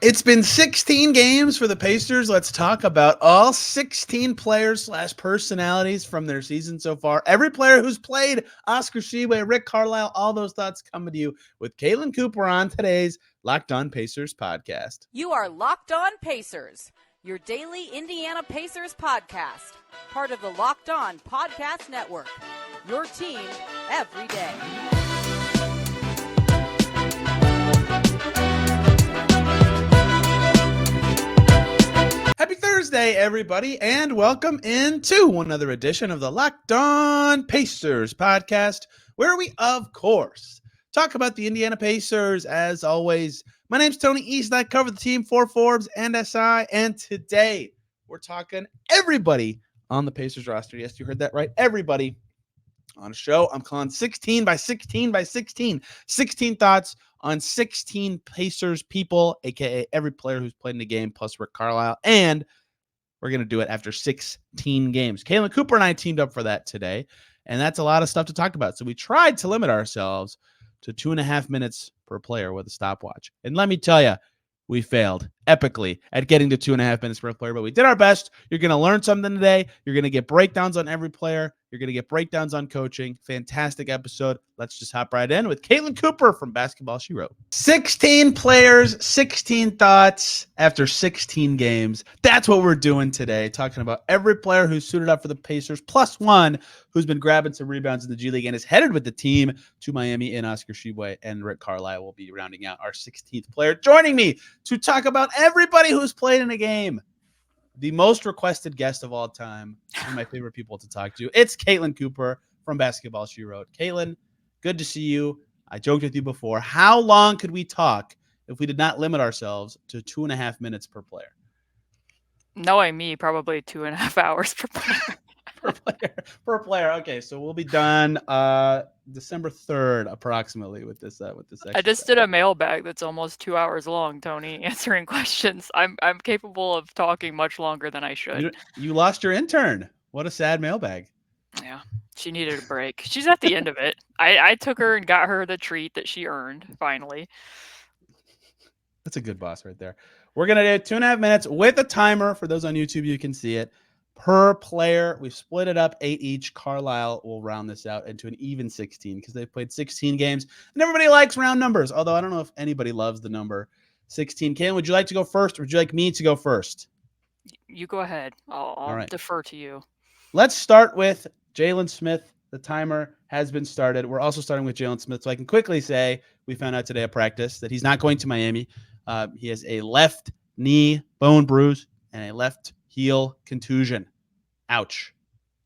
It's been 16 games for the Pacers. Let's talk about all 16 players / personalities from their season so far. Every player who's played, Oscar Tshiebwe, Rick Carlisle, all those thoughts coming to you with Caitlin Cooper on today's Locked On Pacers podcast. You are Locked On Pacers, your daily Indiana Pacers podcast, part of the Locked On Podcast Network, your team every day. Happy Thursday, everybody, and welcome into another edition of the Locked On Pacers podcast, where we, of course, talk about the Indiana Pacers. As always, my name's Tony East, and I cover the team for Forbes and SI, and today we're talking everybody on the Pacers roster. Yes, you heard that right, everybody on a show I'm calling 16 by 16 by 16. 16 thoughts on 16 Pacers people, aka every player who's played in the game, plus Rick Carlisle, and we're going to do it after 16 games. Caitlin Cooper and I teamed up for that today, and that's a lot of stuff to talk about. So we tried to limit ourselves to 2.5 minutes per player with a stopwatch. And let me tell you, we failed epically at getting to 2.5 minutes per player, but we did our best. You're going to learn something today. You're going to get breakdowns on every player. You're going to get breakdowns on coaching. Fantastic episode. Let's just hop right in with Caitlin Cooper from Basketball She Wrote. 16 players, 16 thoughts after 16 games. That's what we're doing today, talking about every player who's suited up for the Pacers, plus one who's been grabbing some rebounds in the G League and is headed with the team to Miami in Oscar Tshiebwe, and Rick Carlisle will be rounding out our 16th player. Joining me to talk about everybody who's played in a game, the most requested guest of all time, one of my favorite people to talk to. It's Caitlin Cooper from Basketball She Wrote. Caitlin, good to see you. I joked with you before. How long could we talk if we did not limit ourselves to 2.5 minutes per player? Knowing me, probably 2.5 hours per player. per player. Okay, so we'll be done December 3rd, approximately, with this. I just did a mailbag that's almost 2 hours long, Tony, answering questions. I'm capable of talking much longer than I should. You lost your intern. What a sad mailbag. Yeah, she needed a break. She's at the end of it. I took her and got her the treat that she earned, finally. That's a good boss right there. We're going to do 2.5 minutes with a timer. For those on YouTube, you can see it. Per player, we've split it up 8 each. Carlisle will round this out into an even 16 because they've played 16 games, and everybody likes round numbers, although I don't know if anybody loves the number 16. Caitlin, would you like to go first, or would you like me to go first? You go ahead. I'll defer to you. Let's start with Jalen Smith. The timer has been started. We're also starting with Jalen Smith, so I can quickly say we found out today at practice that he's not going to Miami. He has a left knee bone bruise and a left heel contusion. Ouch.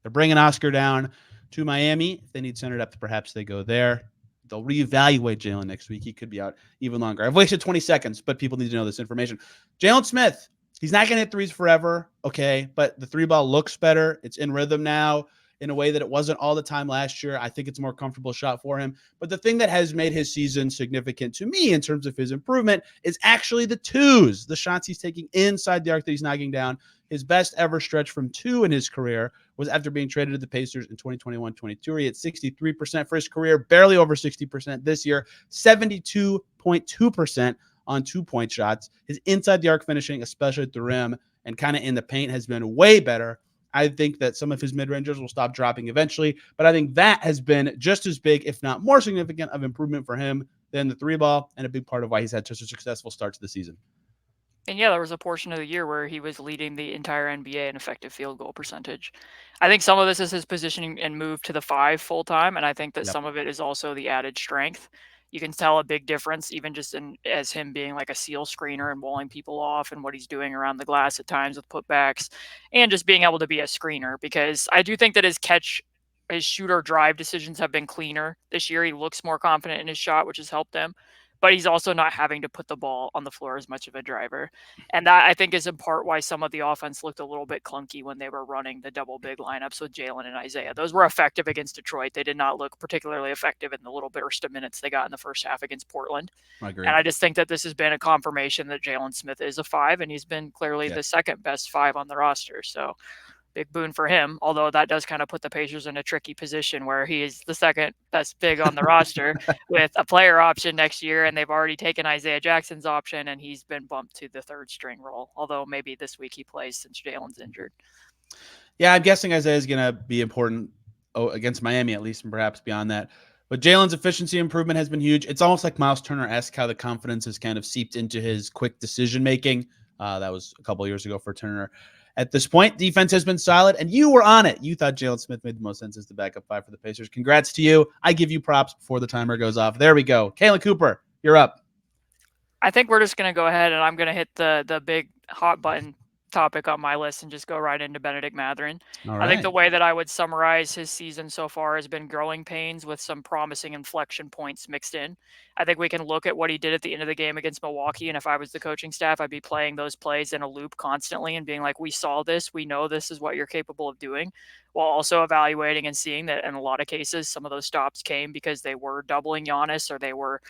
They're bringing Oscar down to Miami. If they need center depth, perhaps they go there. They'll reevaluate Jalen next week. He could be out even longer. I've wasted 20 seconds, but people need to know this information. Jalen Smith, he's not going to hit threes forever, okay, but the three ball looks better. It's in rhythm now in a way that it wasn't all the time last year. I think it's a more comfortable shot for him. But the thing that has made his season significant to me in terms of his improvement is actually the twos, the shots he's taking inside the arc that he's knocking down. His best ever stretch from two in his career was after being traded to the Pacers in 2021-22. He hit 63% for his career, barely over 60% this year, 72.2% on 2-point shots. His inside the arc finishing, especially at the rim and kind of in the paint, has been way better. I think that some of his mid-rangers will stop dropping eventually, but I think that has been just as big, if not more significant, of improvement for him than the three ball, and a big part of why he's had such a successful start to the season. And yeah, there was a portion of the year where he was leading the entire NBA in effective field goal percentage. I think some of this is his positioning and move to the 5 full-time, and I think that some of it is also the added strength. You can tell a big difference even just as him being like a seal screener and walling people off, and what he's doing around the glass at times with putbacks, and just being able to be a screener, because I do think that his shoot or drive decisions have been cleaner this year. He looks more confident in his shot, which has helped him, but he's also not having to put the ball on the floor as much of a driver. And that, I think, is in part why some of the offense looked a little bit clunky when they were running the double big lineups with Jalen and Isaiah. Those were effective against Detroit. They did not look particularly effective in the little burst of minutes they got in the first half against Portland. I agree. And I just think that this has been a confirmation that Jalen Smith is a 5, and he's been clearly the second best 5 on the roster. So big boon for him, although that does kind of put the Pacers in a tricky position where he is the second best big on the roster with a player option next year, and they've already taken Isaiah Jackson's option, and he's been bumped to the third string role, although maybe this week he plays since Jalen's injured. Yeah, I'm guessing Isaiah is going to be important against Miami, at least, and perhaps beyond that. But Jalen's efficiency improvement has been huge. It's almost like Myles Turner-esque how the confidence has kind of seeped into his quick decision-making. That was a couple of years ago for Turner. At this point, defense has been solid, and you were on it. You thought Jalen Smith made the most sense as the backup 5 for the Pacers. Congrats to you. I give you props before the timer goes off. There we go. Kayla Cooper, you're up. I think we're just going to go ahead and I'm going to hit the big hot button topic on my list and just go right into Benedict Mathurin. All right. I think the way that I would summarize his season so far has been growing pains with some promising inflection points mixed in. I think we can look at what he did at the end of the game against Milwaukee, and if I was the coaching staff, I'd be playing those plays in a loop constantly and being like, we saw this, we know this is what you're capable of doing, while also evaluating and seeing that in a lot of cases, some of those stops came because they were doubling Giannis or they were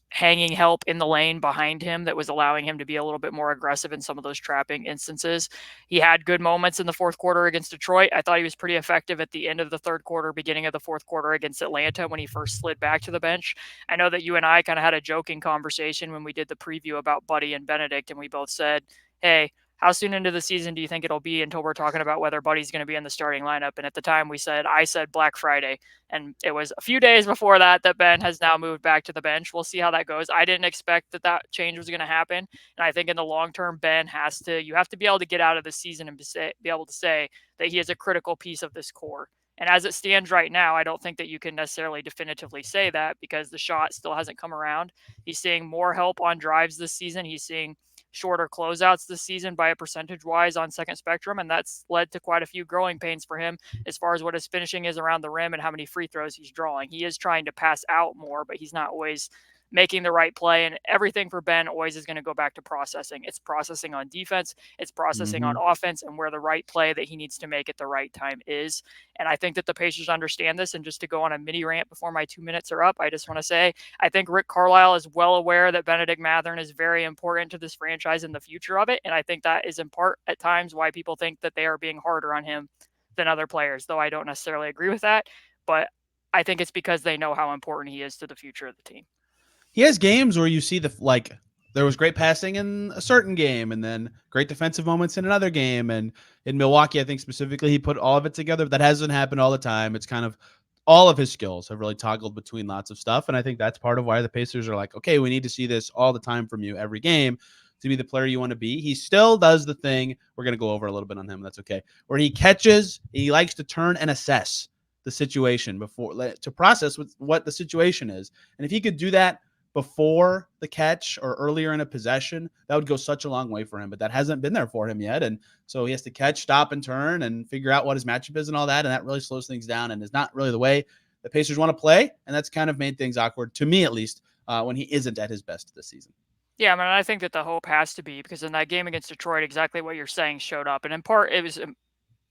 hanging help in the lane behind him that was allowing him to be a little bit more aggressive in some of those trapping instances. He had good moments in the fourth quarter against Detroit. I thought he was pretty effective at the end of the third quarter, beginning of the fourth quarter against Atlanta when he first slid back to the bench. I know that you and I kind of had a joking conversation when we did the preview about Buddy and Benedict, and we both said, hey, how soon into the season do you think it'll be until we're talking about whether Buddy's going to be in the starting lineup? And at the time I said Black Friday. And it was a few days before that Ben has now moved back to the bench. We'll see how that goes. I didn't expect that change was going to happen. And I think in the long term, Ben you have to be able to get out of the season and be able to say that he is a critical piece of this core. And as it stands right now, I don't think that you can necessarily definitively say that because the shot still hasn't come around. He's seeing more help on drives this season. He's seeing shorter closeouts this season by a percentage wise on second spectrum. And that's led to quite a few growing pains for him as far as what his finishing is around the rim and how many free throws he's drawing. He is trying to pass out more, but he's not always making the right play. And everything for Ben always is going to go back to processing. It's processing on defense. It's processing on offense and where the right play that he needs to make at the right time is. And I think that the Pacers understand this. And just to go on a mini rant before my 2 minutes are up, I just want to say, I think Rick Carlisle is well aware that Benedict Mathurin is very important to this franchise and the future of it. And I think that is in part at times why people think that they are being harder on him than other players, though I don't necessarily agree with that. But I think it's because they know how important he is to the future of the team. He has games where you see there was great passing in a certain game and then great defensive moments in another game. And in Milwaukee, I think specifically, he put all of it together. That hasn't happened all the time. It's kind of all of his skills have really toggled between lots of stuff. And I think that's part of why the Pacers are like, okay, we need to see this all the time from you every game to be the player you want to be. He still does the thing. We're going to go over a little bit on him. That's okay. Where he catches, he likes to turn and assess the situation before to process what the situation is. And if he could do that before the catch or earlier in a possession, that would go such a long way for him, but that hasn't been there for him yet. And so he has to catch, stop, and turn and figure out what his matchup is and all that. And that really slows things down and is not really the way the Pacers want to play. And that's kind of made things awkward, to me at least, when he isn't at his best this season. Yeah, I mean, I think that the hope has to be because in that game against Detroit, exactly what you're saying showed up. And in part, it was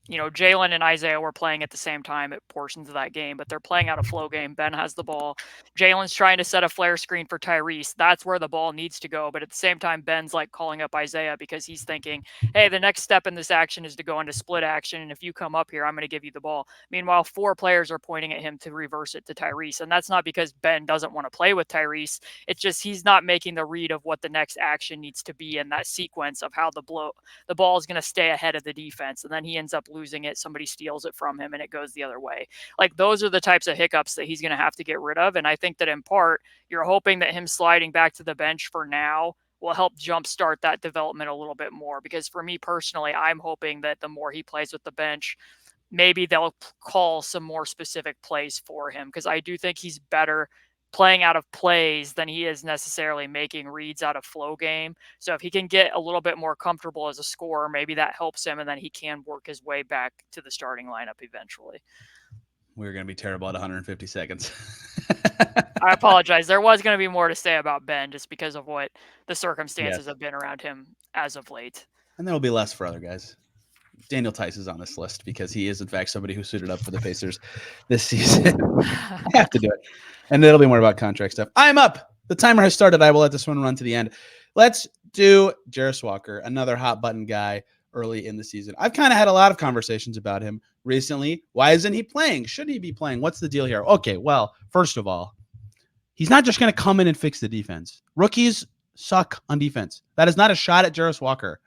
Jalen and Isaiah were playing at the same time at portions of that game, but they're playing out a flow game. Ben has the ball. Jalen's trying to set a flare screen for Tyrese. That's where the ball needs to go. But at the same time, Ben's like calling up Isaiah because he's thinking, hey, the next step in this action is to go into split action. And if you come up here, I'm going to give you the ball. Meanwhile, 4 players are pointing at him to reverse it to Tyrese. And that's not because Ben doesn't want to play with Tyrese. It's just he's not making the read of what the next action needs to be in that sequence of how the ball is going to stay ahead of the defense. And then he ends up losing it, somebody steals it from him and it goes the other way. Like those are the types of hiccups that he's going to have to get rid of. And I think that in part, you're hoping that him sliding back to the bench for now will help jumpstart that development a little bit more. Because for me personally, I'm hoping that the more he plays with the bench, maybe they'll call some more specific plays for him. Because I do think he's better playing out of plays than he is necessarily making reads out of flow game. So if he can get a little bit more comfortable as a scorer, maybe that helps him and then he can work his way back to the starting lineup eventually. We're going to be terrible at 150 seconds. I apologize. There was going to be more to say about Ben just because of what the circumstances have been around him as of late. And there will be less for other guys. Daniel Tice is on this list because he is, in fact, somebody who suited up for the Pacers this season. I have to do it. And it'll be more about contract stuff. I'm up. The timer has started. I will let this one run to the end. Let's do Jarace Walker, another hot button guy. early in the season. I've kind of had a lot of conversations about him recently. Why isn't he playing? Should he be playing? What's the deal here? Okay, well, first of all, he's not just going to come in and fix the defense. Rookies suck on defense. That is not a shot at Jarace Walker.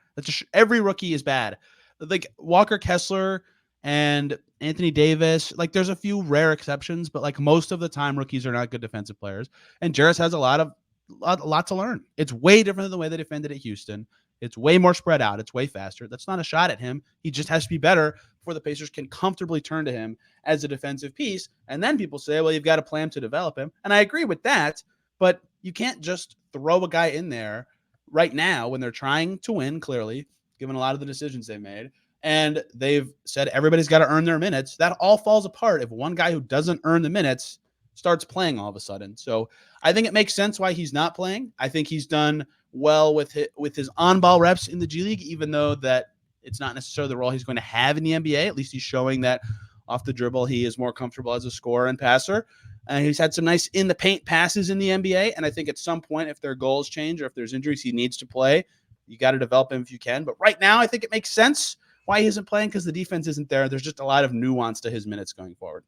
Every rookie is bad. Like Walker Kessler and Anthony Davis, like there's a few rare exceptions, but like most of the time, rookies are not good defensive players. And Jarace has a lot to learn. It's way different than the way they defended at Houston. It's way more spread out. It's way faster. That's not a shot at him. He just has to be better before the Pacers can comfortably turn to him as a defensive piece. And then people say, well, you've got a plan to develop him. And I agree with that, but you can't just throw a guy in there right now when they're trying to win, clearly, given a lot of the decisions they've made. And they've said everybody's got to earn their minutes. That all falls apart if one guy who doesn't earn the minutes starts playing all of a sudden. So I think it makes sense why he's not playing. I think he's done well with his on-ball reps in the G League, even though that it's not necessarily the role he's going to have in the NBA. At least he's showing that off the dribble he is more comfortable as a scorer and passer. He's had some nice in-the-paint passes in the NBA, and I think at some point, if their goals change or if there's injuries he needs to play, you got to develop him if you can. But right now, I think it makes sense why he isn't playing because the defense isn't there. There's just a lot of nuance to his minutes going forward.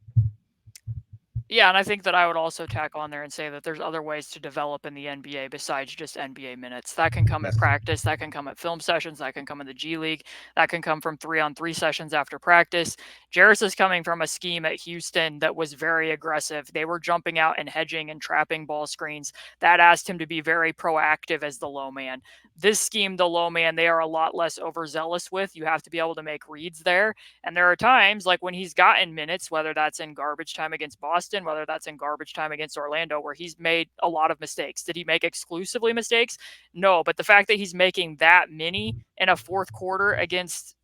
Yeah, and I think that I would also tack on there and say that there's other ways to develop in the NBA besides just NBA minutes. That can come at practice, that can come at film sessions, that can come in the G League, that can come from 3-on-3 sessions after practice. Jarace is coming from a scheme at Houston that was very aggressive. They were jumping out and hedging and trapping ball screens. That asked him to be very proactive as the low man. This scheme, the low man, they are a lot less overzealous with. You have to be able to make reads there. And there are times like when he's gotten minutes, whether that's in garbage time against Boston, whether that's in garbage time against Orlando, where he's made a lot of mistakes. Did he make exclusively mistakes? No, but the fact that he's making that many in a fourth quarter against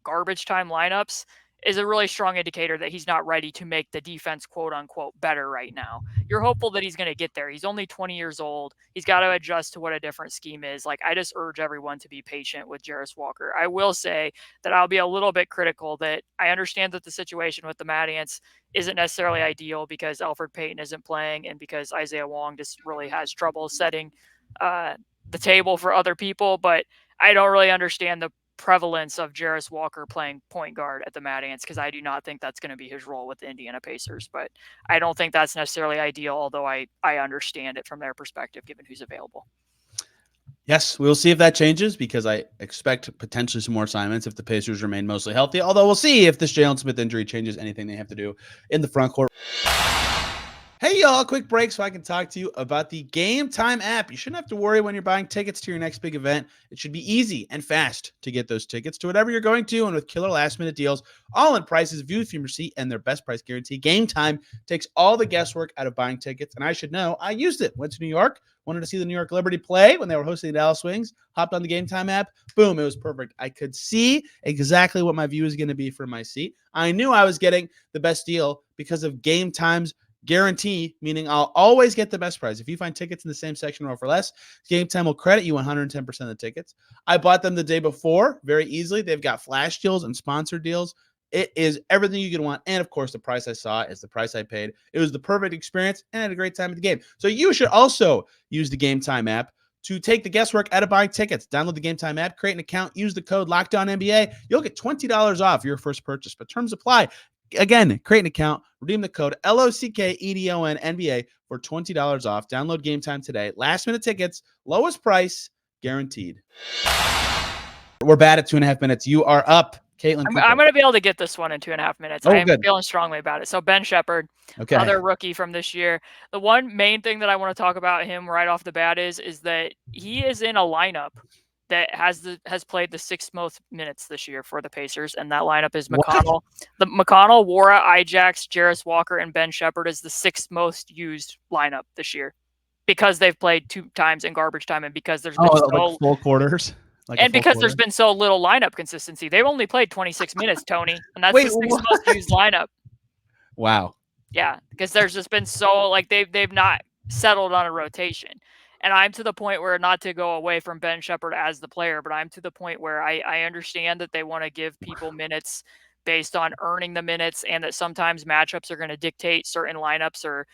garbage time lineups is a really strong indicator that he's not ready to make the defense, quote unquote, better right now. You're hopeful that he's going to get there. He's only 20 years old. He's got to adjust to what a different scheme is. Like, I just urge everyone to be patient with Jarace Walker. I will say that I'll be a little bit critical that I understand that the situation with the Mad Ants isn't necessarily ideal because Elfrid Payton isn't playing and because Isaiah Wong just really has trouble setting the table for other people. But I don't really understand the prevalence of Jarace Walker playing point guard at the Mad Ants because I do not think that's going to be his role with the Indiana Pacers. But I don't think that's necessarily ideal, although I understand it from their perspective given who's available. Yes, we'll see if that changes because I expect potentially some more assignments if the Pacers remain mostly healthy, although we'll see if this Jalen Smith injury changes anything they have to do in the front court. Hey, y'all, quick break so I can talk to you about the Gametime app. You shouldn't have to worry when you're buying tickets to your next big event. It should be easy and fast to get those tickets to whatever you're going to, and with killer last-minute deals, all in prices, viewed from your seat, and their best price guarantee. Gametime takes all the guesswork out of buying tickets, and I should know. I used it. Went to New York, wanted to see the New York Liberty play when they were hosting the Dallas Wings, hopped on the Gametime app. Boom, it was perfect. I could see exactly what my view is going to be from my seat. I knew I was getting the best deal because of Gametime's guarantee, meaning I'll always get the best price. If you find tickets in the same section or for less, Gametime will credit you 110% of the tickets. I bought them the day before very easily. They've got flash deals and sponsored deals. It is everything you could want. And of course, the price I saw is the price I paid. It was the perfect experience and I had a great time at the game. So you should also use the Gametime app to take the guesswork out of buying tickets. Download the Gametime app, create an account, use the code LOCKEDONNBA. You'll get $20 off your first purchase, but terms apply. Again, create an account, redeem the code LOCKEDONNBA for $20 off. Download Gametime today. Last minute tickets, lowest price, guaranteed. We're bad at 2.5 minutes. You are up, Caitlin. I'm going to be able to get this one in 2.5 minutes. I'm feeling strongly about it. So Ben Sheppard, other rookie from this year. The one main thing that I want to talk about him right off the bat is that he is in a lineup that has played the 6th most minutes this year for the Pacers, and that lineup is McConnell. The McConnell, Nwora, Ijax, Jarace Walker, and Ben Sheppard is the 6th most used lineup this year because they've played 2 times in garbage time and because there's been like full quarters. There's been so little lineup consistency. They've only played 26 minutes, Tony, and that's the 6th most used lineup. Wow. Yeah, because there's just been they've not settled on a rotation. And I'm to the point where, not to go away from Ben Sheppard as the player, but I'm to the point where I understand that they want to give people minutes based on earning the minutes and that sometimes matchups are going to dictate certain lineups or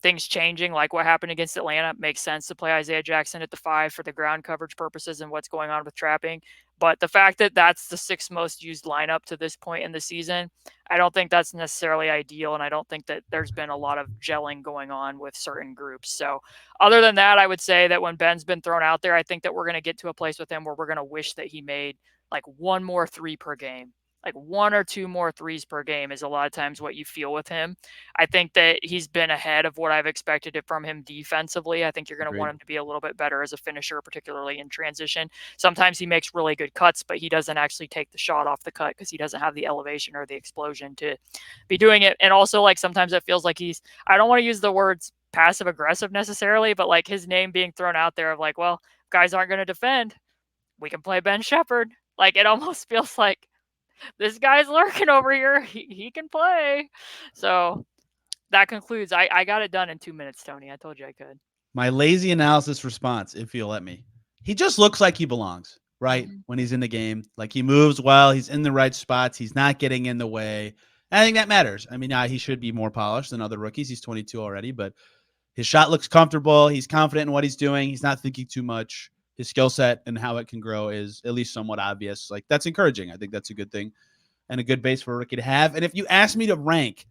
things changing, like what happened against Atlanta, makes sense to play Isaiah Jackson at the 5 for the ground coverage purposes and what's going on with trapping. But the fact that that's the 6th most used lineup to this point in the season, I don't think that's necessarily ideal, and I don't think that there's been a lot of gelling going on with certain groups. So other than that, I would say that when Ben's been thrown out there, I think that we're going to get to a place with him where we're going to wish that he made like one more 3 per game. Like 1 or 2 more 3s per game is a lot of times what you feel with him. I think that he's been ahead of what I've expected from him defensively. I think you're going to want him to be a little bit better as a finisher, particularly in transition. Sometimes he makes really good cuts, but he doesn't actually take the shot off the cut because he doesn't have the elevation or the explosion to be doing it. And also, like, sometimes it feels like I don't want to use the words passive aggressive necessarily, but like his name being thrown out there of like, well, guys aren't going to defend, we can play Ben Sheppard. Like, it almost feels like this guy's lurking over here. He can play. So that concludes. I got it done in 2 minutes, Tony. I told you I could. My lazy analysis response, if you'll let me. He just looks like he belongs, right? Mm-hmm. When he's in the game. Like, he moves well. He's in the right spots. He's not getting in the way. I think that matters. I mean, he should be more polished than other rookies. He's 22 already, but his shot looks comfortable. He's confident in what he's doing. He's not thinking too much. His skill set and how it can grow is at least somewhat obvious. Like, that's encouraging. I think that's a good thing and a good base for a rookie to have. And if you ask me to rank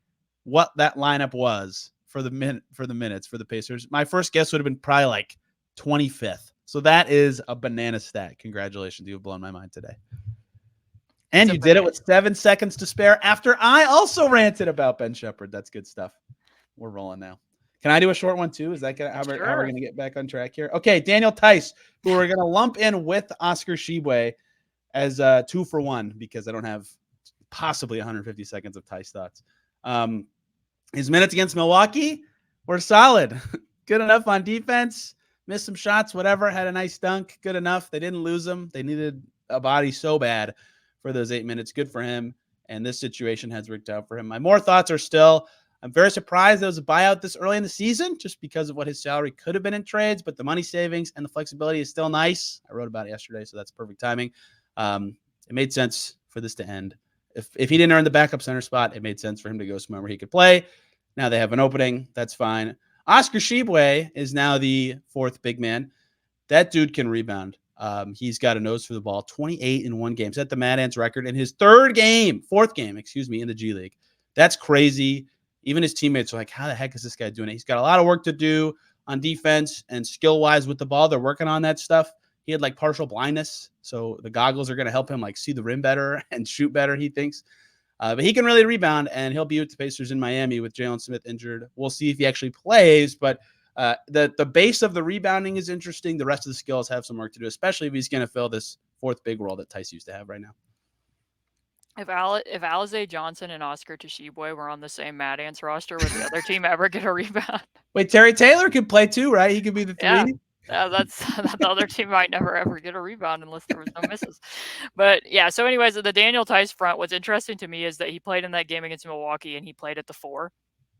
what that lineup was for the minutes for the Pacers, my first guess would have been probably like 25th. So that is a banana stat. Congratulations. You've blown my mind today. And you did it with 7 seconds to spare after I also ranted about Ben Sheppard. That's good stuff. We're rolling now. Can I do a short one too? Is that how we're going to get back on track here? Okay, Daniel Tice, who we're going to lump in with Oscar Tshiebwe as 2 for 1 because I don't have possibly 150 seconds of Tice thoughts. His minutes against Milwaukee were solid. Good enough on defense. Missed some shots, whatever. Had a nice dunk. Good enough. They didn't lose him. They needed a body so bad for those 8 minutes. Good for him. And this situation has worked out for him. My more thoughts are still, I'm very surprised there was a buyout this early in the season just because of what his salary could have been in trades, but the money savings and the flexibility is still nice. I wrote about it yesterday, so that's perfect timing. It made sense for this to end. If he didn't earn the backup center spot, it made sense for him to go somewhere where he could play. Now they have an opening. That's fine. Oscar Tshiebwe is now the 4th big man. That dude can rebound. He's got a nose for the ball. 28 in 1 game. Set the Mad Ants record in his 4th game, in the G League. That's crazy. Even his teammates are like, how the heck is this guy doing it? He's got a lot of work to do on defense and skill-wise with the ball. They're working on that stuff. He had like partial blindness, so the goggles are going to help him like see the rim better and shoot better, he thinks. But he can really rebound, and he'll be with the Pacers in Miami with Jalen Smith injured. We'll see if he actually plays, but the base of the rebounding is interesting. The rest of the skills have some work to do, especially if he's going to fill this 4th big role that Tice used to have right now. If Alize Johnson and Oscar Tshiebwe were on the same Mad Ants roster, would the other team ever get a rebound? Wait, Terry Taylor could play too, right? He could be the 3. Yeah, the other team might never ever get a rebound unless there was no misses. But yeah, so anyways, the Daniel Tice front, what's interesting to me is that he played in that game against Milwaukee and he played at the 4.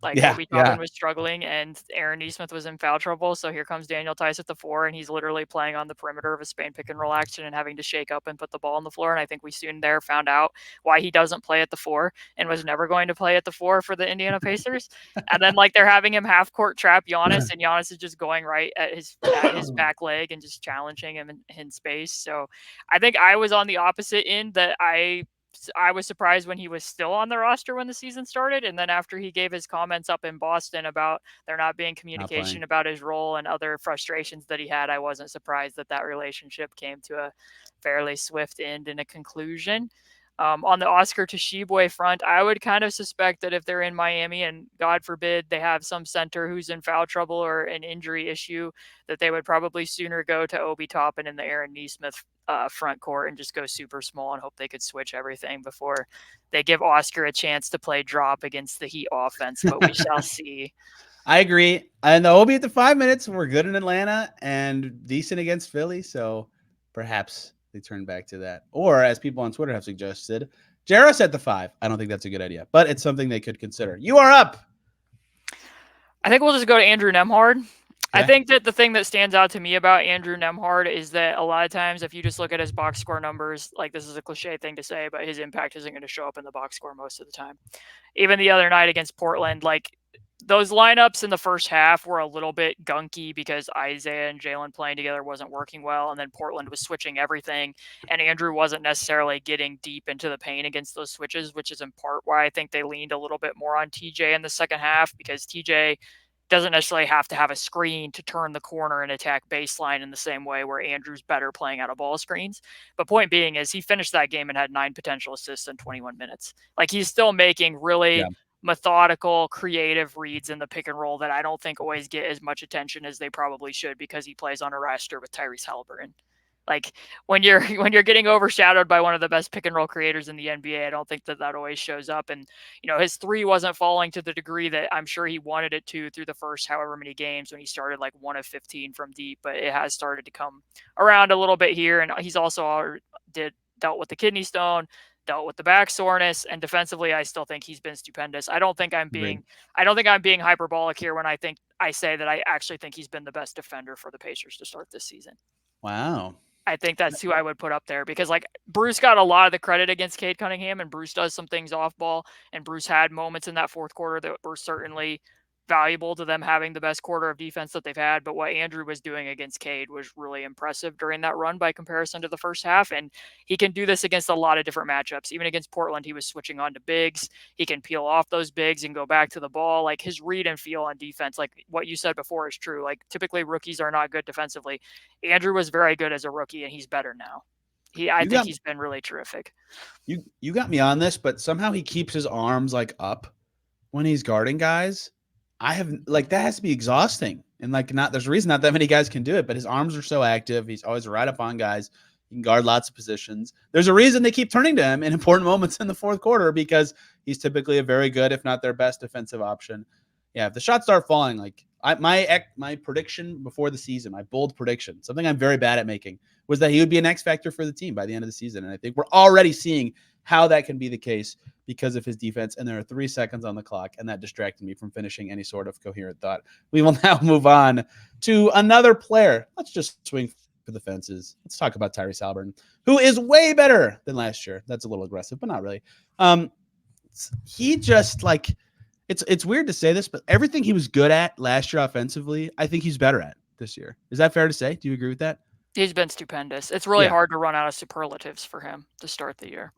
Like, Obi Toppin was struggling and Aaron Nesmith was in foul trouble. So here comes Daniel Tice at the 4, and he's literally playing on the perimeter of a Spain pick and roll action and having to shake up and put the ball on the floor. And I think we soon there found out why he doesn't play at the 4 and was never going to play at the 4 for the Indiana Pacers. And then like they're having him half court trap Giannis, and Giannis is just going right at his back leg and just challenging him in space. So I think I was on the opposite end, that I was surprised when he was still on the roster when the season started. And then after he gave his comments up in Boston about there not being communication about his role and other frustrations that he had, I wasn't surprised that relationship came to a fairly swift end and a conclusion. On the Oscar Tshiebwe front, I would kind of suspect that if they're in Miami and God forbid they have some center who's in foul trouble or an injury issue, that they would probably sooner go to Obi Toppin in the Aaron Nesmith front court and just go super small and hope they could switch everything before they give Oscar a chance to play drop against the Heat offense, but we shall see. I agree. And the Obi at the 5 minutes were good in Atlanta and decent against Philly, so perhaps they turn back to that. Or, as people on Twitter have suggested, Jarace at the 5. I don't think that's a good idea, but it's something they could consider. You are up. I think we'll just go to Andrew Nembhard. Okay. I think that the thing that stands out to me about Andrew Nembhard is that a lot of times if you just look at his box score numbers, like, this is a cliche thing to say, but his impact isn't going to show up in the box score most of the time. Even the other night against Portland, like, those lineups in the first half were a little bit gunky because Isaiah and Jalen playing together wasn't working well, and then Portland was switching everything, and Andrew wasn't necessarily getting deep into the paint against those switches, which is in part why I think they leaned a little bit more on TJ in the second half, because TJ doesn't necessarily have to have a screen to turn the corner and attack baseline in the same way where Andrew's better playing out of ball screens. But point being is he finished that game and had 9 potential assists in 21 minutes. Like, he's still making really methodical, creative reads in the pick and roll that I don't think always get as much attention as they probably should, because he plays on a roster with Tyrese Haliburton. Like, when you're getting overshadowed by one of the best pick and roll creators in the NBA, I don't think that always shows up. And his three wasn't falling to the degree that I'm sure he wanted it to through the first however many games when he started like 1 of 15 from deep, but it has started to come around a little bit here. And he's also dealt with the kidney stone, dealt with the back soreness, and defensively, I still think he's been stupendous. I don't think I'm being hyperbolic here when I say that I actually think he's been the best defender for the Pacers to start this season. Wow. I think that's who I would put up there, because like Bruce got a lot of the credit against Cade Cunningham, and Bruce does some things off ball, and Bruce had moments in that fourth quarter that were certainly valuable to them having the best quarter of defense that they've had. But what Andrew was doing against Cade was really impressive during that run by comparison to the first half. And he can do this against a lot of different matchups. Even against Portland, he was switching on to bigs. He can peel off those bigs and go back to the ball. Like, his read and feel on defense, like what you said before, is true. Like, typically rookies are not good defensively. Andrew was very good as a rookie, and he's better now. I think he's been really terrific. You got me on this, but somehow he keeps his arms like up when he's guarding guys. That has to be exhausting. And there's a reason not that many guys can do it, but his arms are so active. He's always right up on guys. He can guard lots of positions. There's a reason they keep turning to him in important moments in the fourth quarter, because he's typically a very good, if not their best, defensive option. Yeah, if the shots start falling, my prediction before the season, my bold prediction, something I'm very bad at making, was that he would be an X factor for the team by the end of the season. And I think we're already seeing how that can be the case because of his defense. And there are 3 seconds on the clock, and that distracted me from finishing any sort of coherent thought. We will now move on to another player. Let's just swing for the fences. Let's talk about Tyrese Haliburton, who is way better than last year. That's a little aggressive, but not really. He just it's weird to say this, but everything he was good at last year offensively, I think he's better at this year. Is that fair to say? Do you agree with that? He's been stupendous. It's really hard to run out of superlatives for him to start the year.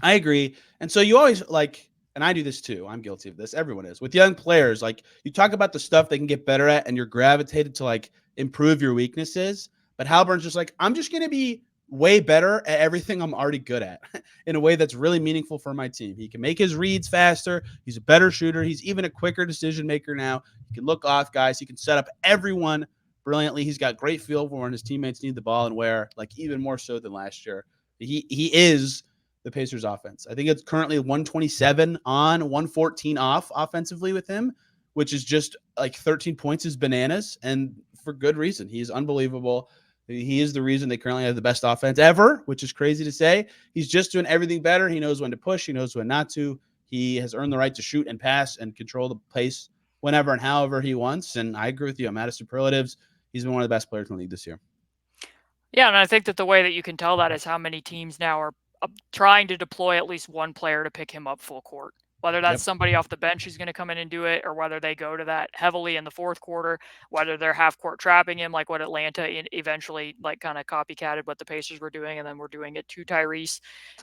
I agree. And so you always and I do this too. I'm guilty of this. Everyone is. With young players, you talk about the stuff they can get better at, and you're gravitated to improve your weaknesses. But Haliburton's just I'm just going to be way better at everything I'm already good at in a way that's really meaningful for my team. He can make his reads faster. He's a better shooter. He's even a quicker decision maker now. He can look off guys. He can set up everyone brilliantly. He's got great feel for when his teammates need the ball and where, even more so than last year. He is the Pacers offense. I think it's currently 127 on, 114 off offensively with him, which is just 13 points is bananas, and for good reason. He's unbelievable. He is the reason they currently have the best offense ever, which is crazy to say. He's just doing everything better. He knows when to push. He knows when not to. He has earned the right to shoot and pass and control the pace whenever and however he wants. And I agree with you. I'm out of superlatives. He's been one of the best players in the league this year. Yeah, and I think that the way that you can tell that is how many teams now are trying to deploy at least one player to pick him up full court. Whether that's somebody off the bench who's going to come in and do it, or whether they go to that heavily in the fourth quarter, whether they're half court trapping him, like what Atlanta eventually kind of copycatted what the Pacers were doing, and then we're doing it to Tyrese.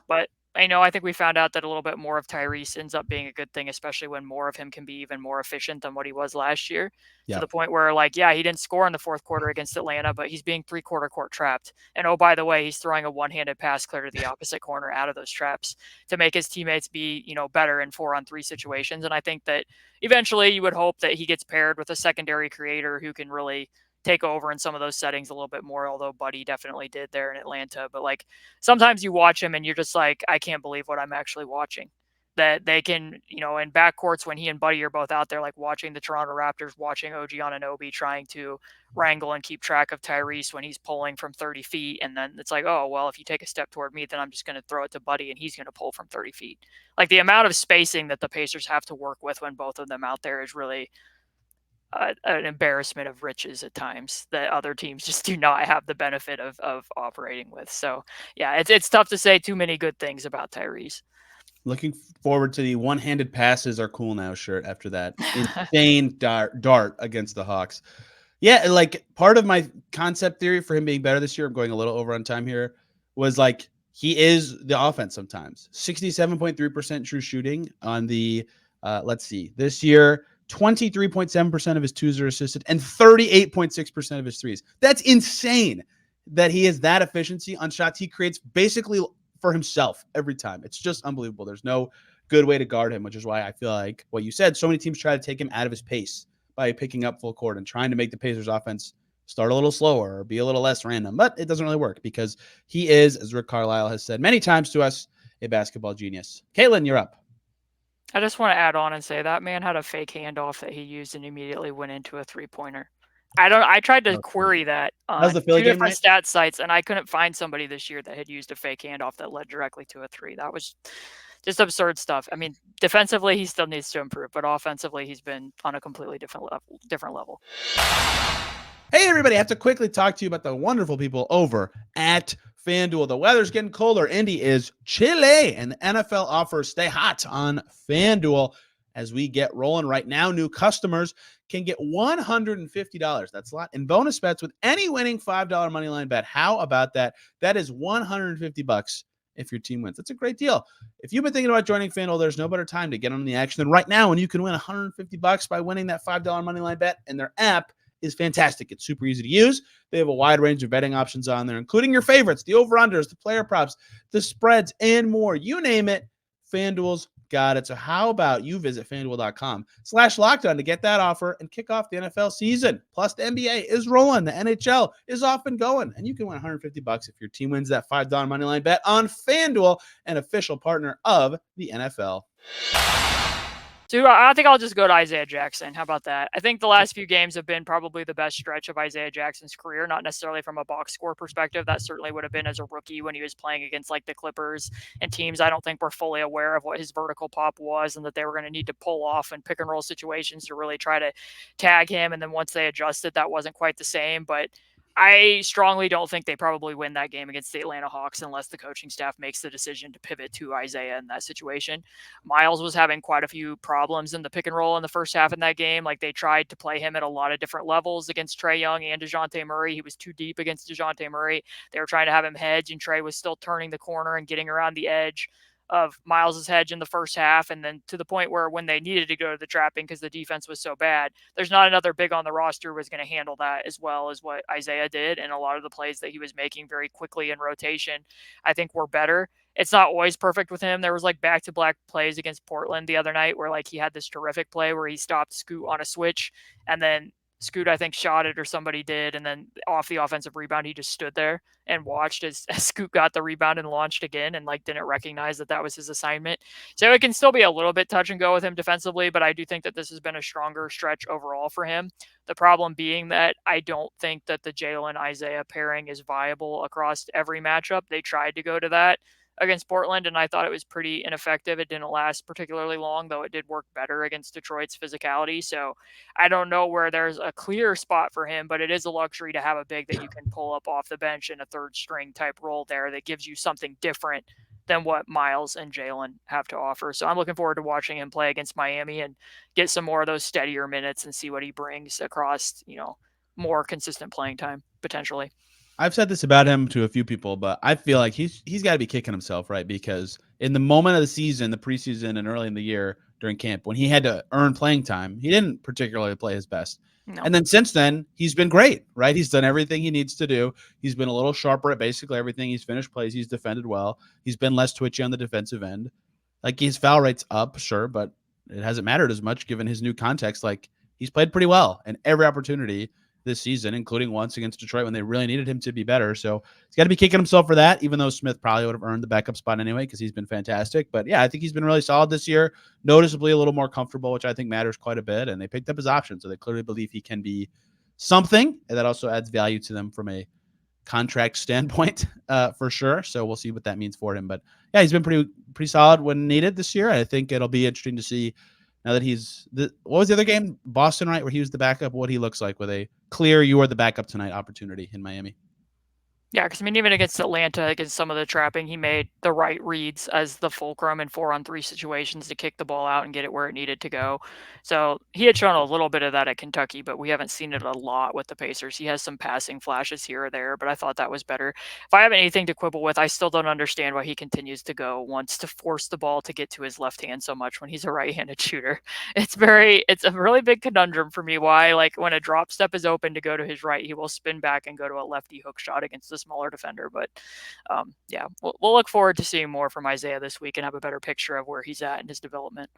But I think we found out that a little bit more of Tyrese ends up being a good thing, especially when more of him can be even more efficient than what he was last year. To the point where, he didn't score in the fourth quarter against Atlanta, but he's being three-quarter court trapped. And oh, by the way, he's throwing a one-handed pass clear to the opposite corner out of those traps to make his teammates be, better in 4-on-3 situations. And I think that eventually you would hope that he gets paired with a secondary creator who can really take over in some of those settings a little bit more, although Buddy definitely did there in Atlanta. But sometimes you watch him and you're just I can't believe what I'm actually watching. That they can, in backcourts when he and Buddy are both out there, watching the Toronto Raptors, watching OG Anunoby trying to wrangle and keep track of Tyrese when he's pulling from 30 feet. And then it's oh, well, if you take a step toward me, then I'm just going to throw it to Buddy and he's going to pull from 30 feet. The amount of spacing that the Pacers have to work with when both of them out there is really an embarrassment of riches at times that other teams just do not have the benefit of operating with. So yeah, it's tough to say too many good things about Tyrese. Looking forward to the one-handed passes are cool now shirt after that insane dart against the Hawks. Yeah, like part of my concept theory for him being better this year, I'm going a little over on time here, was like he is the offense sometimes. 67.3% true shooting on the, let's see, this year, 23.7% of his twos are assisted and 38.6% of his threes. That's insane that he has that efficiency on shots he creates basically for himself every time. It's just unbelievable. There's no good way to guard him, which is why I feel like what you said, so many teams try to take him out of his pace by picking up full court and trying to make the Pacers offense start a little slower or be a little less random. But it doesn't really work because he is, as Rick Carlisle has said many times to us, a basketball genius. Caitlin, you're up. I just want to add on and say that man had a fake handoff that he used and immediately went into a three-pointer. I tried to query that on two different stat sites, and I couldn't find somebody this year that had used a fake handoff that led directly to a three. That was just absurd stuff. I mean, defensively, he still needs to improve, but offensively, he's been on a completely different level. Hey, everybody. I have to quickly talk to you about the wonderful people over at FanDuel. The weather's getting colder. Indy is chilly, and the NFL offers stay hot on FanDuel as we get rolling right now. New customers can get $150. That's a lot in bonus bets with any winning $5 moneyline bet. How about that? That is $150 if your team wins. That's a great deal. If you've been thinking about joining FanDuel, there's no better time to get on the action than right now when you can win $150 by winning that $5 moneyline bet, and their app is fantastic. It's super easy to use. They have a wide range of betting options on there, including your favorites, the over-unders, the player props, the spreads, and more. You name it, FanDuel's got it. So how about you visit FanDuel.com/lockedon to get that offer and kick off the NFL season. Plus, the NBA is rolling. The NHL is off and going. And you can win $150 if your team wins that $5 moneyline bet on FanDuel, an official partner of the NFL. Dude, I think I'll just go to Isaiah Jackson. How about that? I think the last few games have been probably the best stretch of Isaiah Jackson's career, not necessarily from a box score perspective. That certainly would have been as a rookie when he was playing against like the Clippers and teams I don't think were fully aware of what his vertical pop was and that they were going to need to pull off in pick and roll situations to really try to tag him. And then once they adjusted, that wasn't quite the same. But I strongly don't think they probably win that game against the Atlanta Hawks unless the coaching staff makes the decision to pivot to Isaiah in that situation. Myles was having quite a few problems in the pick and roll in the first half in that game. Like they tried to play him at a lot of different levels against Trae Young and DeJounte Murray. He was too deep against DeJounte Murray. They were trying to have him hedge, and Trae was still turning the corner and getting around the edge of Myles's hedge in the first half, and then to the point where when they needed to go to the trapping because the defense was so bad, there's not another big on the roster was going to handle that as well as what Isaiah did, and a lot of the plays that he was making very quickly in rotation, I think were better. It's not always perfect with him. There was like back-to-back plays against Portland the other night where like he had this terrific play where he stopped Scoot on a switch, and then Scoot, I think, shot it or somebody did, and then off the offensive rebound, he just stood there and watched as Scoot got the rebound and launched again and like didn't recognize that was his assignment. So it can still be a little bit touch and go with him defensively, but I do think that this has been a stronger stretch overall for him. The problem being that I don't think that the Jalen-Isaiah pairing is viable across every matchup. They tried to go to that against Portland, and I thought it was pretty ineffective. It didn't last particularly long, though it did work better against Detroit's physicality. So I don't know where there's a clear spot for him, but it is a luxury to have a big that you can pull up off the bench in a third string type role there that gives you something different than what Myles and Jalen have to offer. So I'm looking forward to watching him play against Miami and get some more of those steadier minutes and see what he brings across, more consistent playing time potentially. I've said this about him to a few people, but I feel like he's got to be kicking himself, right? Because in the moment of the season, the preseason and early in the year during camp, when he had to earn playing time, he didn't particularly play his best. No. And then since then, he's been great, right? He's done everything he needs to do. He's been a little sharper at basically everything. He's finished plays. He's defended well. He's been less twitchy on the defensive end. Like his foul rate's up, sure, but it hasn't mattered as much given his new context. Like he's played pretty well in every opportunity this season, including once against Detroit when they really needed him to be better. So he's got to be kicking himself for that, even though Smith probably would have earned the backup spot anyway because he's been fantastic. But yeah, I think he's been really solid this year, noticeably a little more comfortable, which I think matters quite a bit. And they picked up his option, so they clearly believe he can be something, and that also adds value to them from a contract standpoint for sure. So we'll see what that means for him. But yeah, he's been pretty solid when needed this year. I think it'll be interesting to see now that what was the other game? Boston, right? Where he was the backup, what he looks like with a clear, you are the backup tonight opportunity in Miami. Yeah, because I mean, even against Atlanta, against some of the trapping, he made the right reads as the fulcrum in 4-on-3 situations to kick the ball out and get it where it needed to go. So he had shown a little bit of that at Kentucky, but we haven't seen it a lot with the Pacers. He has some passing flashes here or there, but I thought that was better. If I have anything to quibble with, I still don't understand why he continues to wants to force the ball to get to his left hand so much when he's a right-handed shooter. It's a really big conundrum for me why, like, when a drop step is open to go to his right, he will spin back and go to a lefty hook shot against the smaller defender. But yeah, we'll look forward to seeing more from Isaiah this week and have a better picture of where he's at in his development.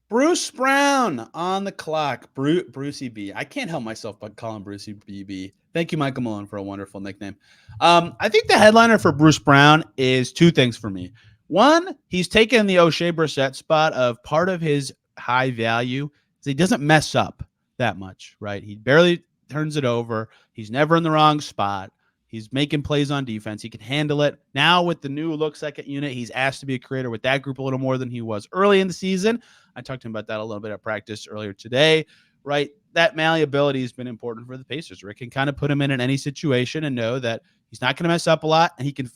Bruce Brown on the clock. Brucey B. I can't help myself but call him Brucey BB. Thank you, Michael Malone, for a wonderful nickname. I think the headliner for Bruce Brown is two things for me. One, he's taken the O'Shea Brissett spot of part of his high value. So he doesn't mess up that much, right? He barely turns it over. He's never in the wrong spot. He's making plays on defense. He can handle it. Now with the new look second unit, he's asked to be a creator with that group a little more than he was early in the season. I talked to him about that a little bit at practice earlier today, right? That malleability has been important for the Pacers. Rick can kind of put him in any situation and know that he's not going to mess up a lot, and he can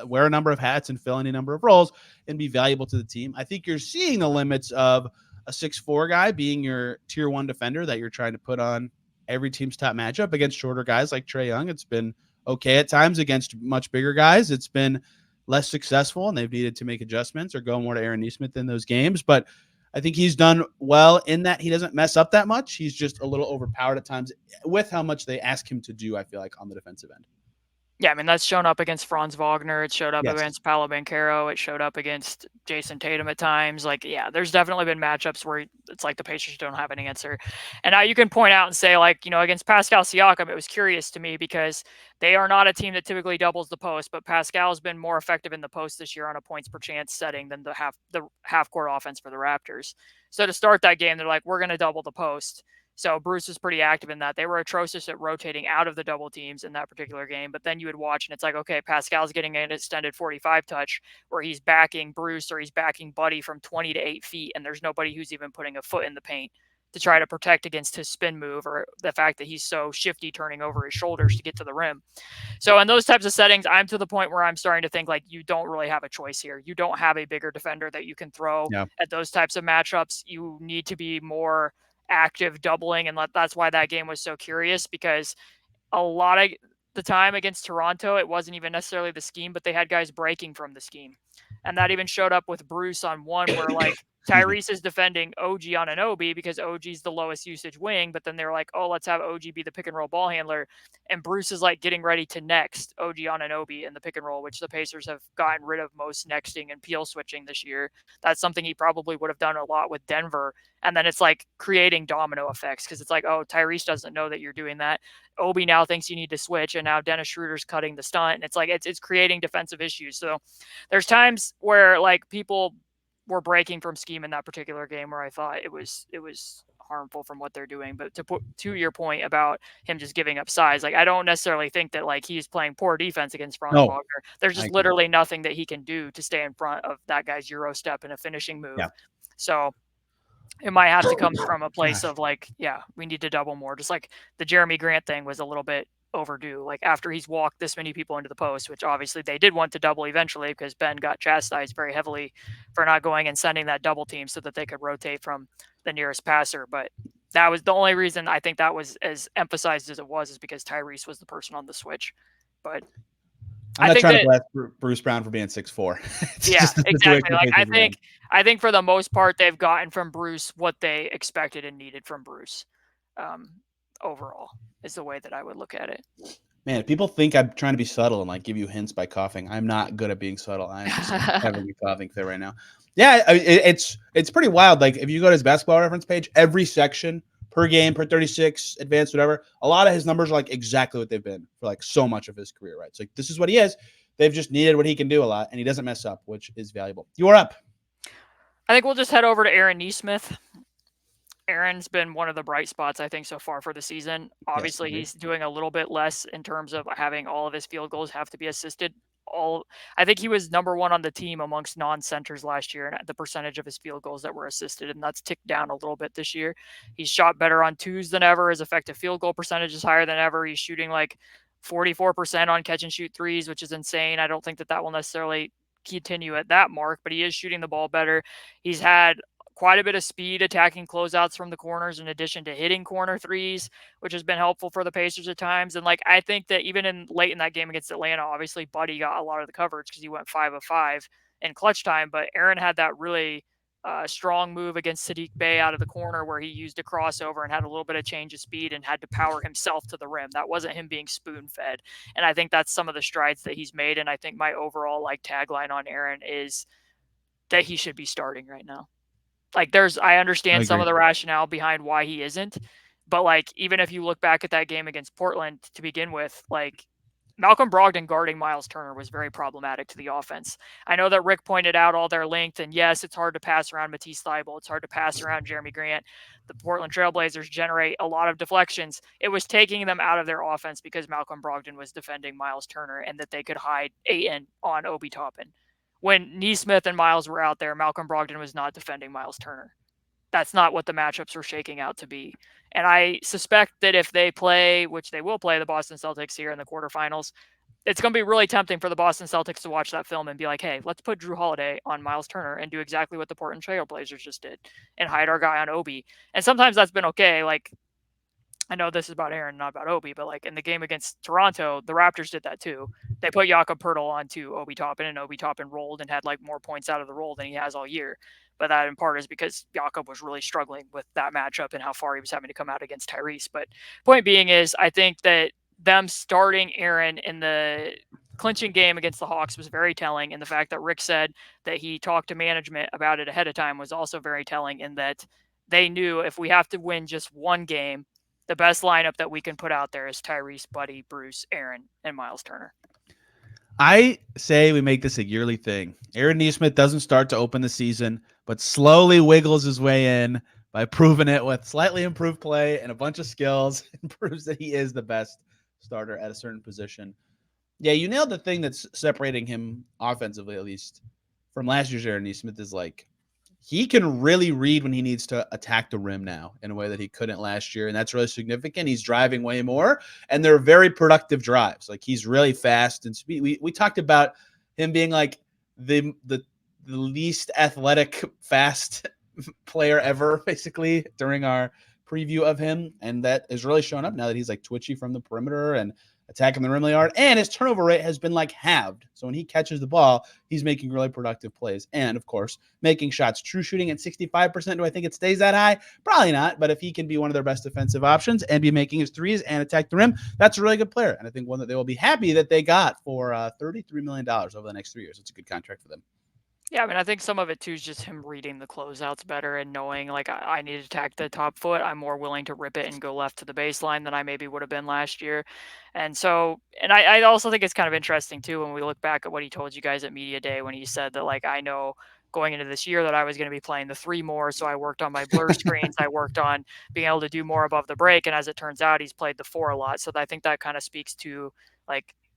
wear a number of hats and fill any number of roles and be valuable to the team. I think you're seeing the limits of a 6'4" guy being your tier 1 defender that you're trying to put on every team's top matchup against shorter guys like Trae Young. It's been okay at times against much bigger guys. It's been less successful, and they've needed to make adjustments or go more to Aaron Nesmith in those games. But I think he's done well in that he doesn't mess up that much. He's just a little overpowered at times with how much they ask him to do, I feel like, on the defensive end. Yeah, I mean, that's shown up against Franz Wagner. It showed up Yes. against Paolo Banchero. It showed up against Jason Tatum at times. Like, yeah, there's definitely been matchups where it's like the Pacers don't have an answer. And now you can point out and say, like, against Pascal Siakam, it was curious to me because they are not a team that typically doubles the post, but Pascal's been more effective in the post this year on a points per chance setting than the half court offense for the Raptors. So to start that game, they're like, we're going to double the post. So Bruce was pretty active in that. They were atrocious at rotating out of the double teams in that particular game. But then you would watch and it's like, okay, Pascal's getting an extended 45 touch where he's backing Bruce or he's backing Buddy from 20 to 8 feet. And there's nobody who's even putting a foot in the paint to try to protect against his spin move or the fact that he's so shifty turning over his shoulders to get to the rim. So in those types of settings, I'm to the point where I'm starting to think like you don't really have a choice here. You don't have a bigger defender that you can throw at those types of matchups. You need to be more active doubling, and that's why that game was so curious, because a lot of the time against Toronto, it wasn't even necessarily the scheme, but they had guys breaking from the scheme. And that even showed up with Bruce on one where like Tyrese is defending OG on an Obi because OG's the lowest usage wing, but then they're like, oh, let's have OG be the pick and roll ball handler. And Bruce is like getting ready to next OG on an Obi in the pick and roll, which the Pacers have gotten rid of most nexting and peel switching this year. That's something he probably would have done a lot with Denver. And then it's like creating domino effects because it's like, oh, Tyrese doesn't know that you're doing that. Obi now thinks you need to switch, and now Dennis Schroeder's cutting the stunt. And it's like it's creating defensive issues. So there's times where like people were breaking from scheme in that particular game where I thought it was harmful from what they're doing. But to your point about him just giving up size, like I don't necessarily think that like he's playing poor defense against Franz Wagner. There's just literally nothing that he can do to stay in front of that guy's Euro step and a finishing move. Yeah. So it might have to come from a place of like, yeah, we need to double more. Just like the Jeremy Grant thing was a little bit overdue. Like after he's walked this many people into the post, which obviously they did want to double eventually because Ben got chastised very heavily for not going and sending that double team so that they could rotate from the nearest passer. But that was the only reason I think that was as emphasized as it was, is because Tyrese was the person on the switch. But I'm not trying to blast Bruce Brown for being 6'4". Yeah, exactly. Like I think for the most part, they've gotten from Bruce what they expected and needed from Bruce. Overall, is the way that I would look at it. Man, people think I'm trying to be subtle and like give you hints by coughing. I'm not good at being subtle. I'm just having a coughing fit right now. Yeah, it's pretty wild. Like if you go to his basketball reference page, every section per game, per 36, advanced, whatever, a lot of his numbers are like exactly what they've been for like so much of his career, right? It's like this is what he is. They've just needed what he can do a lot, and he doesn't mess up, which is valuable. You are up. I think we'll just head over to Aaron Nesmith. Aaron's been one of the bright spots, I think, so far for the season. Obviously, he's doing a little bit less in terms of having all of his field goals have to be assisted. I think he was number one on the team amongst non-centers last year, and the percentage of his field goals that were assisted, and that's ticked down a little bit this year. He's shot better on twos than ever. His effective field goal percentage is higher than ever. He's shooting like 44% on catch and shoot threes, which is insane. I don't think that will necessarily continue at that mark, but he is shooting the ball better. He's had quite a bit of speed attacking closeouts from the corners in addition to hitting corner threes, which has been helpful for the Pacers at times. And I think that even late in that game against Atlanta, obviously Buddy got a lot of the coverage because he went 5 of 5 in clutch time, but Aaron had that really strong move against Sadiq Bey out of the corner where he used a crossover and had a little bit of change of speed and had to power himself to the rim. That wasn't him being spoon fed. And I think that's some of the strides that he's made. And I think my overall tagline on Aaron is that he should be starting right now. I understand some of the rationale behind why he isn't, but even if you look back at that game against Portland to begin with, Malcolm Brogdon guarding Myles Turner was very problematic to the offense. I know that Rick pointed out all their length, and yes, it's hard to pass around Matisse Thybulle. It's hard to pass around Jeremy Grant. The Portland Trailblazers generate a lot of deflections. It was taking them out of their offense because Malcolm Brogdon was defending Myles Turner and that they could hide Ayton on Obi Toppin. When Nesmith and Myles were out there, Malcolm Brogdon was not defending Myles Turner. That's not what the matchups were shaking out to be. And I suspect that if they play, which they will play, the Boston Celtics here in the quarterfinals, it's going to be really tempting for the Boston Celtics to watch that film and be like, hey, let's put Jrue Holiday on Myles Turner and do exactly what the Portland Trail Blazers just did and hide our guy on Obi. And sometimes that's been okay. I know this is about Aaron, not about Obi, but in the game against Toronto, the Raptors did that too. They put Jakob Poeltl onto Obi Toppin, and Obi Toppin rolled and had more points out of the roll than he has all year. But that in part is because Jakob was really struggling with that matchup and how far he was having to come out against Tyrese. But point being is, I think that them starting Aaron in the clinching game against the Hawks was very telling. And the fact that Rick said that he talked to management about it ahead of time was also very telling, in that they knew if we have to win just one game, the best lineup that we can put out there is Tyrese, Buddy, Bruce, Aaron, and Myles Turner. I say we make this a yearly thing. Aaron Nesmith doesn't start to open the season, but slowly wiggles his way in by proving it with slightly improved play and a bunch of skills, and proves that he is the best starter at a certain position. Yeah, you nailed the thing that's separating him offensively, at least from last year's Aaron Nesmith, is he can really read when he needs to attack the rim now in a way that he couldn't last year. And that's really significant. He's driving way more, and they're very productive drives. He's really fast and speed. We talked about him being the least athletic, fast player ever, basically, during our preview of him. And that is really showing up now that he's twitchy from the perimeter and attacking the rim really hard. And his turnover rate has been halved. So when he catches the ball, he's making really productive plays. And of course, making shots. True shooting at 65%. Do I think it stays that high? Probably not. But if he can be one of their best defensive options and be making his threes and attack the rim, that's a really good player. And I think one that they will be happy that they got for $33 million over the next 3 years. It's a good contract for them. Yeah, I think some of it too is just him reading the closeouts better and knowing I need to attack the top foot. I'm more willing to rip it and go left to the baseline than I maybe would have been last year. And so, and I also think it's kind of interesting too when we look back at what he told you guys at Media Day when he said that I know going into this year that I was going to be playing the 3 more. So I worked on my blur screens. I worked on being able to do more above the break. And as it turns out, he's played the 4 a lot. So I think that kind of speaks to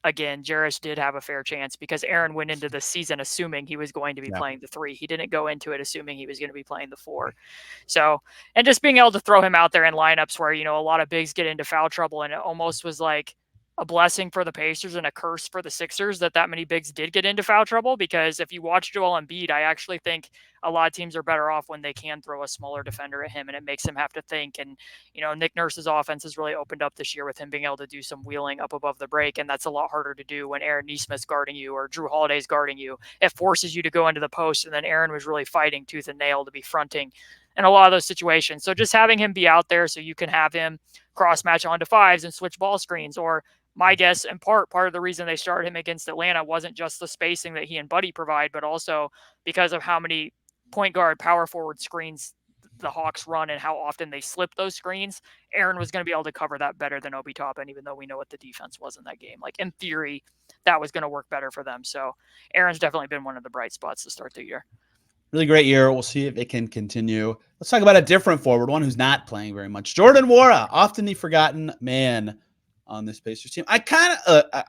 again, Jarace did have a fair chance because Aaron went into the season assuming he was going to be playing the 3. He didn't go into it assuming he was going to be playing the 4. So, and just being able to throw him out there in lineups where, a lot of bigs get into foul trouble, and it almost was a blessing for the Pacers and a curse for the Sixers that many bigs did get into foul trouble, because if you watch Joel Embiid, I actually think a lot of teams are better off when they can throw a smaller defender at him, and it makes him have to think. And, Nick Nurse's offense has really opened up this year with him being able to do some wheeling up above the break, and that's a lot harder to do when Aaron Nesmith's guarding you or Jrue Holiday's guarding you. It forces you to go into the post, and then Aaron was really fighting tooth and nail to be fronting in a lot of those situations. So just having him be out there so you can have him cross match onto 5s and switch ball screens, or my guess, in part of the reason they started him against Atlanta wasn't just the spacing that he and Buddy provide, but also because of how many point guard power forward screens the Hawks run and how often they slip those screens. Aaron was going to be able to cover that better than Obi Toppin, even though we know what the defense was in that game. In theory, that was going to work better for them. So Aaron's definitely been one of the bright spots to start the year. Really great year. We'll see if it can continue. Let's talk about a different forward, one who's not playing very much. Jordan Nwora, often the forgotten man on this Pacers team. I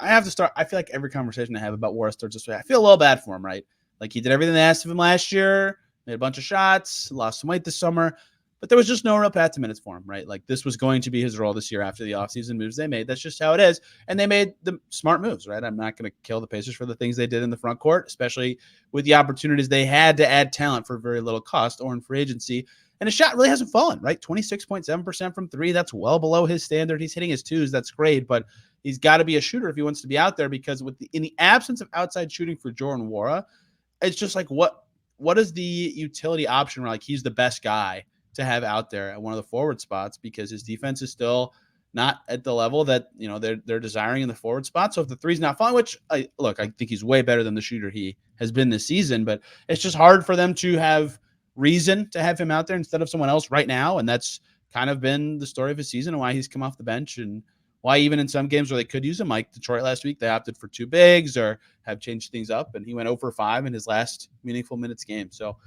have to start. I feel like every conversation I have about Nwora starts this way. I feel a little bad for him, right? He did everything they asked of him last year, made a bunch of shots, lost some weight this summer. but there was just no real path to minutes for him, right? Like this was going to be his role this year after the offseason moves they made. That's just how it is. And they made the smart moves, right? I'm not going to kill the Pacers for the things they did in the front court, especially with the opportunities they had to add talent for very little cost or in free agency. And his shot really hasn't fallen, right? 26.7% from three. That's well below his standard. He's hitting his twos. That's great. But he's got to be a shooter if he wants to be out there, because in the absence of outside shooting for Jordan Nwora, it's just like what is the utility option where like he's the best guy to have out there at one of the forward spots, because his defense is still not at the level that they're desiring in the forward spot. So if the three's not falling, which I think he's way better than the shooter he has been this season, but it's just hard for them to have reason to have him out there instead of someone else right now. And that's kind of been the story of his season and why he's come off the bench, and why even in some games where they could use him, like Detroit last week, they opted for two bigs or have changed things up, and he went 0 for 5 in his last meaningful minutes game. So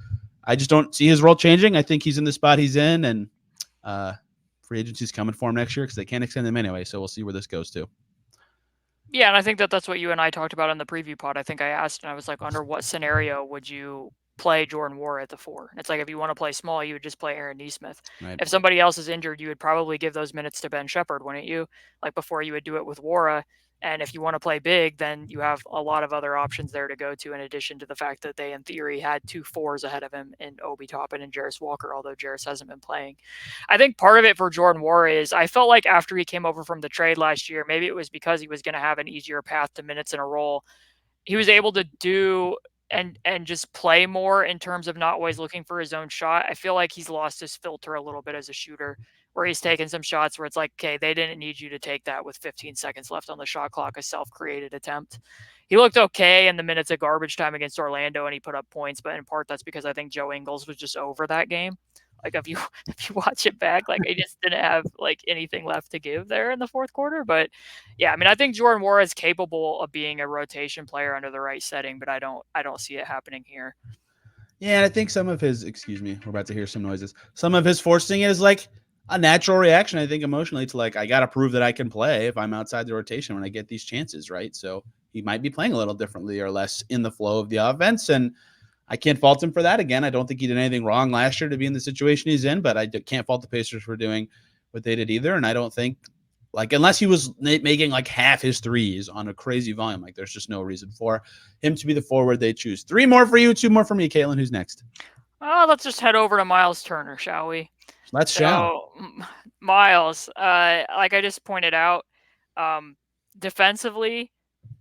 I just don't see his role changing. I think he's in the spot he's in, and free agency's coming for him next year because they can't extend him anyway. So we'll see where this goes to. Yeah, and I think that's what you and I talked about in the preview pod. I think I asked, and I was like, under what scenario would you play Jordan Nwora at the 4? And it's like, if you want to play small, you would just play Aaron Nesmith. Right. If somebody else is injured, you would probably give those minutes to Ben Sheppard, wouldn't you? Like before you would do it with Nwora. And if you want to play big, then you have a lot of other options there to go to, in addition to the fact that they, in theory, had 2 4s ahead of him in Obi Toppin and Jarace Walker, although Jarace hasn't been playing. I think part of it for Jordan Nwora is I felt like after he came over from the trade last year, maybe it was because he was going to have an easier path to minutes in a role, he was able to do and just play more in terms of not always looking for his own shot. I feel like he's lost his filter a little bit as a shooter, where he's taken some shots where it's like, okay, they didn't need you to take that with 15 seconds left on the shot clock, a self-created attempt. He looked okay in the minutes of garbage time against Orlando, and he put up points, but in part that's because I think Joe Ingles was just over that game. Like if you watch it back, like he just didn't have like anything left to give there in the fourth quarter. But yeah, I mean, I think Jordan Nwora is capable of being a rotation player under the right setting, but I don't see it happening here. Yeah, and I think some of his, excuse me, we're about to hear some noises. Some of his forcing is like a natural reaction, I think, emotionally to like, I got to prove that I can play if I'm outside the rotation when I get these chances, right? So he might be playing a little differently or less in the flow of the offense, and I can't fault him for that. Again, I don't think he did anything wrong last year to be in the situation he's in, but I can't fault the Pacers for doing what they did either. And I don't think, like, unless he was making like half his threes on a crazy volume, like there's just no reason for him to be the forward they choose. 3 more for you, 2 more for me. Caitlin, who's next? Let's just head over to Myles Turner, shall we? Shall. Myles, like I just pointed out, defensively,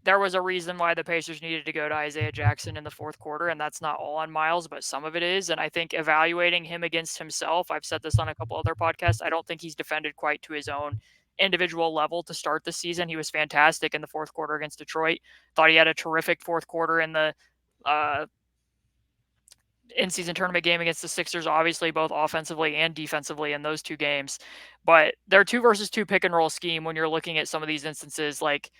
there was a reason why the Pacers needed to go to Isaiah Jackson in the fourth quarter, and that's not all on Myles, but some of it is. And I think evaluating him against himself, I've said this on a couple other podcasts, I don't think he's defended quite to his own individual level to start the season. He was fantastic in the fourth quarter against Detroit. Thought he had a terrific fourth quarter in the in-season tournament game against the Sixers, obviously both offensively and defensively in those 2 games. But their 2 versus 2 pick and roll scheme, when you're looking at some of these instances, like,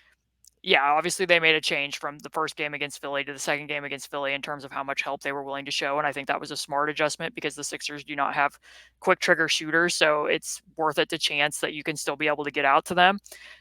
yeah, obviously they made a change from the first game against Philly to the second game against Philly in terms of how much help they were willing to show. And I think that was a smart adjustment because the Sixers do not have quick trigger shooters. So it's worth it to chance that you can still be able to get out to them.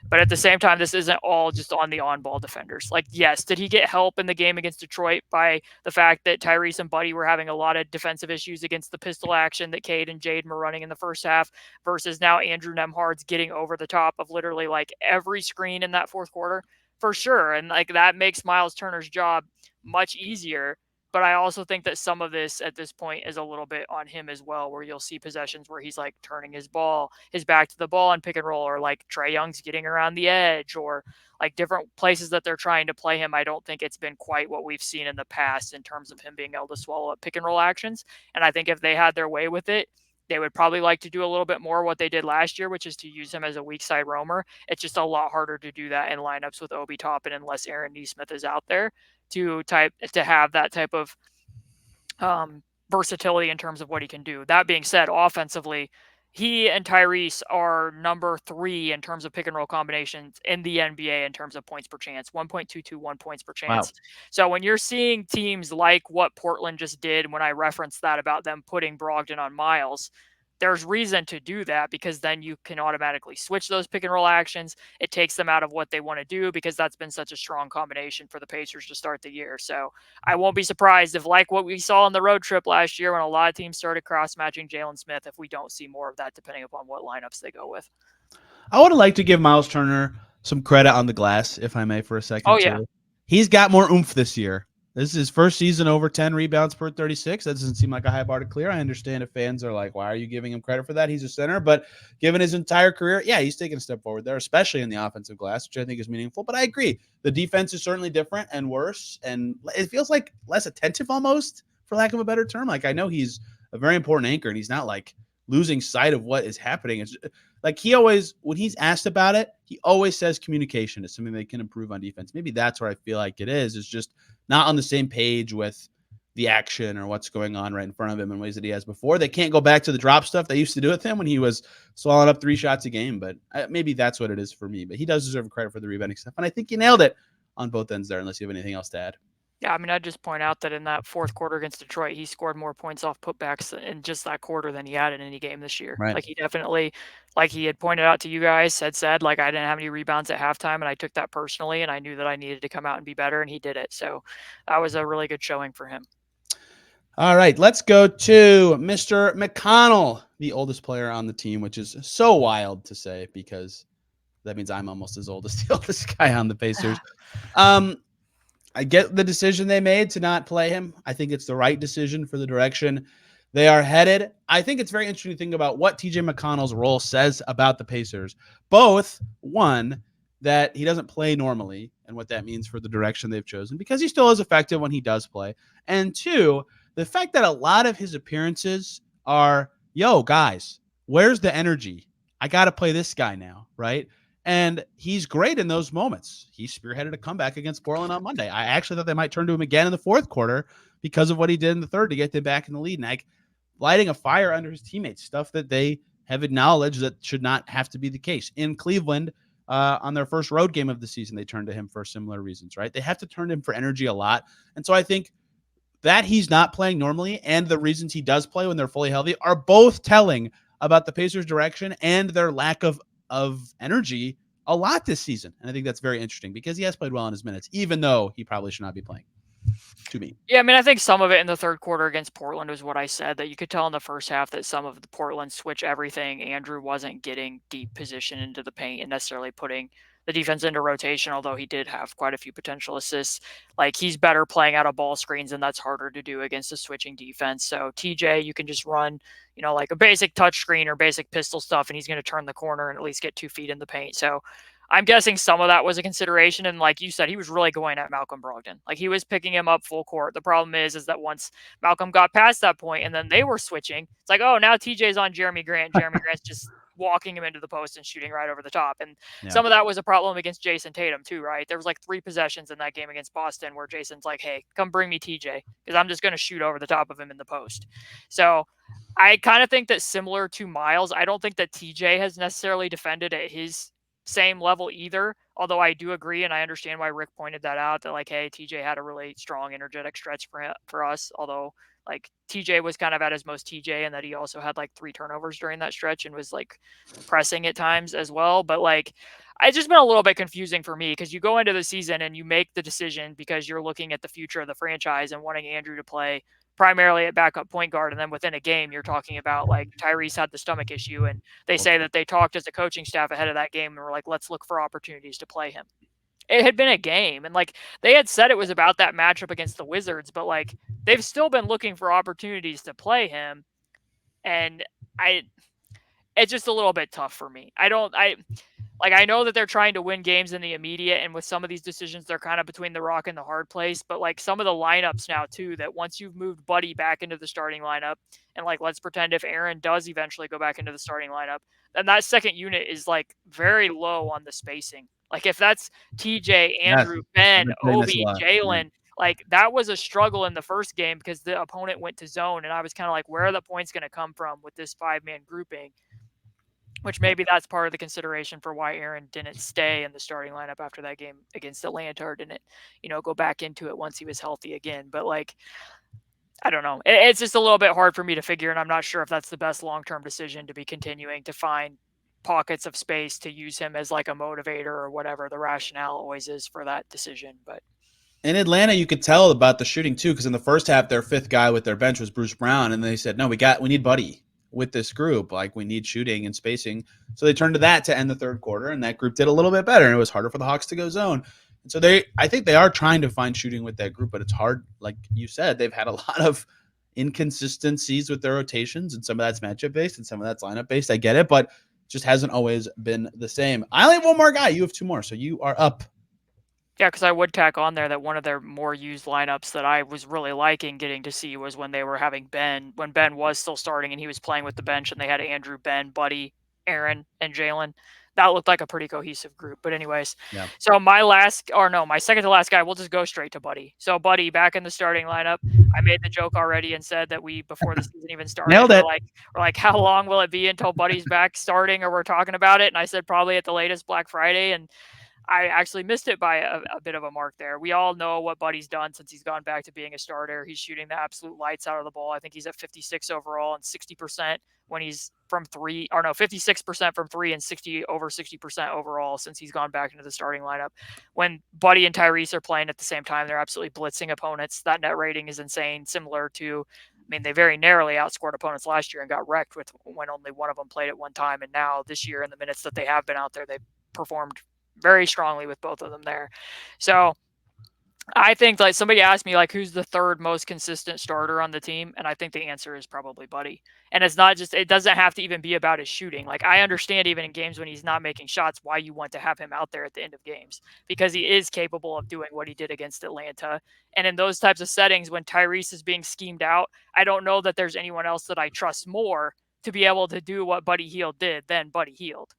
But at the same time, this isn't all just on the on-ball defenders. Like, yes, did he get help in the game against Detroit by the fact that Tyrese and Buddy were having a lot of defensive issues against the pistol action that Cade and Jaden were running in the first half, versus now Andrew Nembhard's getting over the top of literally like every screen in that fourth quarter? For sure. And like that makes Myles Turner's job much easier. But I also think that some of this at this point is a little bit on him as well, where you'll see possessions where he's like turning his back to the ball and pick and roll, or like Trae Young's getting around the edge, or like different places that they're trying to play him. I don't think it's been quite what we've seen in the past in terms of him being able to swallow up pick and roll actions. And I think if they had their way with it, they would probably like to do a little bit more what they did last year, which is to use him as a weak side roamer. It's just a lot harder to do that in lineups with Obi Toppin unless Aaron Nesmith is out there to have that type of versatility in terms of what he can do. That being said, offensively, he and Tyrese are number 3 in terms of pick and roll combinations in the NBA in terms of points per chance, 1.221 points per chance. Wow. So when you're seeing teams like what Portland just did, when I referenced that about them putting Brogdon on Myles, there's reason to do that because then you can automatically switch those pick and roll actions. It takes them out of what they want to do because that's been such a strong combination for the Pacers to start the year. So I won't be surprised if, like what we saw on the road trip last year when a lot of teams started cross-matching Jalen Smith, if we don't see more of that depending upon what lineups they go with. I would like to give Myles Turner some credit on the glass, if I may, for a second. Oh, yeah. Too. He's got more oomph this year. This is his first season over 10 rebounds per 36. That doesn't seem like a high bar to clear. I understand if fans are like, why are you giving him credit for that? He's a center. But given his entire career, yeah, he's taken a step forward there, especially in the offensive glass, which I think is meaningful. But I agree. The defense is certainly different and worse. And it feels like less attentive almost, for lack of a better term. Like, I know he's a very important anchor, and he's not like losing sight of what is happening. It's like he always, when he's asked about it, he always says communication is something they can improve on defense. Maybe that's where I feel like it is just not on the same page with the action or what's going on right in front of him in ways that he has before. They can't go back to the drop stuff they used to do with him when he was swallowing up 3 shots a game, but maybe that's what it is for me. But he does deserve credit for the rebounding stuff, and I think you nailed it on both ends there, unless you have anything else to add. Yeah, I mean, I'd just point out that in that fourth quarter against Detroit, he scored more points off putbacks in just that quarter than he had in any game this year. Right. Like, he definitely, like he had pointed out to you guys, had said, like, I didn't have any rebounds at halftime, and I took that personally, and I knew that I needed to come out and be better, and he did it. So that was a really good showing for him. All right, let's go to Mr. McConnell, the oldest player on the team, which is so wild to say because that means I'm almost as old as the oldest guy on the Pacers. I get the decision they made to not play him. I think it's the right decision for the direction they are headed. I think it's very interesting to think about what TJ McConnell's role says about the Pacers. Both, one, that he doesn't play normally and what that means for the direction they've chosen because he still is effective when he does play. And two, the fact that a lot of his appearances are, yo, guys, where's the energy? I got to play this guy now, right? And he's great in those moments. He spearheaded a comeback against Portland on Monday. I actually thought they might turn to him again in the fourth quarter because of what he did in the third to get them back in the lead. And like lighting a fire under his teammates, stuff that they have acknowledged that should not have to be the case. In Cleveland, on their first road game of the season, they turned to him for similar reasons, right? They have to turn to him for energy a lot. And so I think that he's not playing normally and the reasons he does play when they're fully healthy are both telling about the Pacers' direction and their lack of energy a lot this season. And I think that's very interesting because he has played well in his minutes, even though he probably should not be playing, to me. Yeah, I mean, I think some of it in the third quarter against Portland was what I said, that you could tell in the first half that some of the Portland switch everything. Andrew wasn't getting deep position into the paint and necessarily putting the defense into rotation, although he did have quite a few potential assists. Like, he's better playing out of ball screens, and that's harder to do against a switching defense. So TJ, you can just run, like a basic touch screen or basic pistol stuff, and he's going to turn the corner and at least get 2 feet in the paint. So I'm guessing some of that was a consideration. And like you said, he was really going at Malcolm Brogdon. Like, he was picking him up full court. The problem is that once Malcolm got past that point and then they were switching, it's like, oh, now TJ's on Jeremy Grant. Jeremy Grant's just walking him into the post and shooting right over the top. And some of that was a problem against Jason Tatum too, right? There was like 3 possessions in that game against Boston where Jason's like, hey, come bring me TJ because I'm just going to shoot over the top of him in the post. So I kind of think that similar to Myles, I don't think that TJ has necessarily defended at his same level either, although I do agree and I understand why Rick pointed that out, that like, hey, TJ had a really strong energetic stretch for us, although like TJ was kind of at his most TJ and that he also had like 3 turnovers during that stretch and was like pressing at times as well. But like, it's just been a little bit confusing for me because you go into the season and you make the decision because you're looking at the future of the franchise and wanting Andrew to play primarily at backup point guard. And then within a game, you're talking about like Tyrese had the stomach issue. And they say that they talked as a coaching staff ahead of that game and were like, let's look for opportunities to play him. It had been a game. And like they had said it was about that matchup against the Wizards, but like they've still been looking for opportunities to play him. And it's just a little bit tough for me. I know that they're trying to win games in the immediate, and with some of these decisions, they're kind of between the rock and the hard place. But like some of the lineups now too, that once you've moved Buddy back into the starting lineup, and like let's pretend if Aaron does eventually go back into the starting lineup, then that second unit is like very low on the spacing. Like if that's TJ, Andrew, Ben, Obi, Jalen, like that was a struggle in the first game because the opponent went to zone, and I was kind of like, where are the points going to come from with this 5-man grouping? Which maybe that's part of the consideration for why Aaron didn't stay in the starting lineup after that game against Atlanta or didn't, go back into it once he was healthy again. But like, I don't know. It's just a little bit hard for me to figure, and I'm not sure if that's the best long-term decision to be continuing to find pockets of space to use him as like a motivator or whatever the rationale always is for that decision. But in Atlanta, you could tell about the shooting too, because in the first half, their fifth guy with their bench was Bruce Brown, and they said, "No, we need Buddy with this group. Like we need shooting and spacing." So they turned to that to end the third quarter, and that group did a little bit better, and it was harder for the Hawks to go zone. And so I think they are trying to find shooting with that group, but it's hard. Like you said, they've had a lot of inconsistencies with their rotations, and some of that's matchup based, and some of that's lineup based. I get it, but it just hasn't always been the same. I only have one more guy. You have two more, so you are up. yeah, because I would tack on there that one of their more used lineups that I was really liking getting to see was when they were having when Ben was still starting and he was playing with the bench and they had Andrew, Ben, Buddy, Aaron, and Jalen. That looked like a pretty cohesive group. But anyways, Yeah. so my second to last guy, we'll just go straight to Buddy. So Buddy back in the starting lineup. I made the joke already and said that before the season even started, Nailed it. we're like, how long will it be until Buddy's back starting or we're talking about it? And I said probably at the latest Black Friday. And I actually missed it by a bit of a mark there. We all know what Buddy's done since he's gone back to being a starter. He's shooting the absolute lights out of the ball. I think he's at 56 overall and 60% when he's from three, or no, 56% from three and over 60% overall since he's gone back into the starting lineup. When Buddy and Tyrese are playing at the same time, they're absolutely blitzing opponents. That net rating is insane, similar to, I mean, they very narrowly outscored opponents last year and got wrecked when only one of them played at one time. And now this year, in the minutes that they have been out there, they performed very strongly with both of them there. So I think like somebody asked me like who's the third most consistent starter on the team, and I think the answer is probably Buddy. And it's not just, it doesn't have to even be about his shooting. Like I understand even in games when he's not making shots why you want to have him out there at the end of games, because he is capable of doing what he did against Atlanta. And in those types of settings when Tyrese is being schemed out, I don't know that there's anyone else that I trust more to be able to do what Buddy Hield did than Buddy Hield.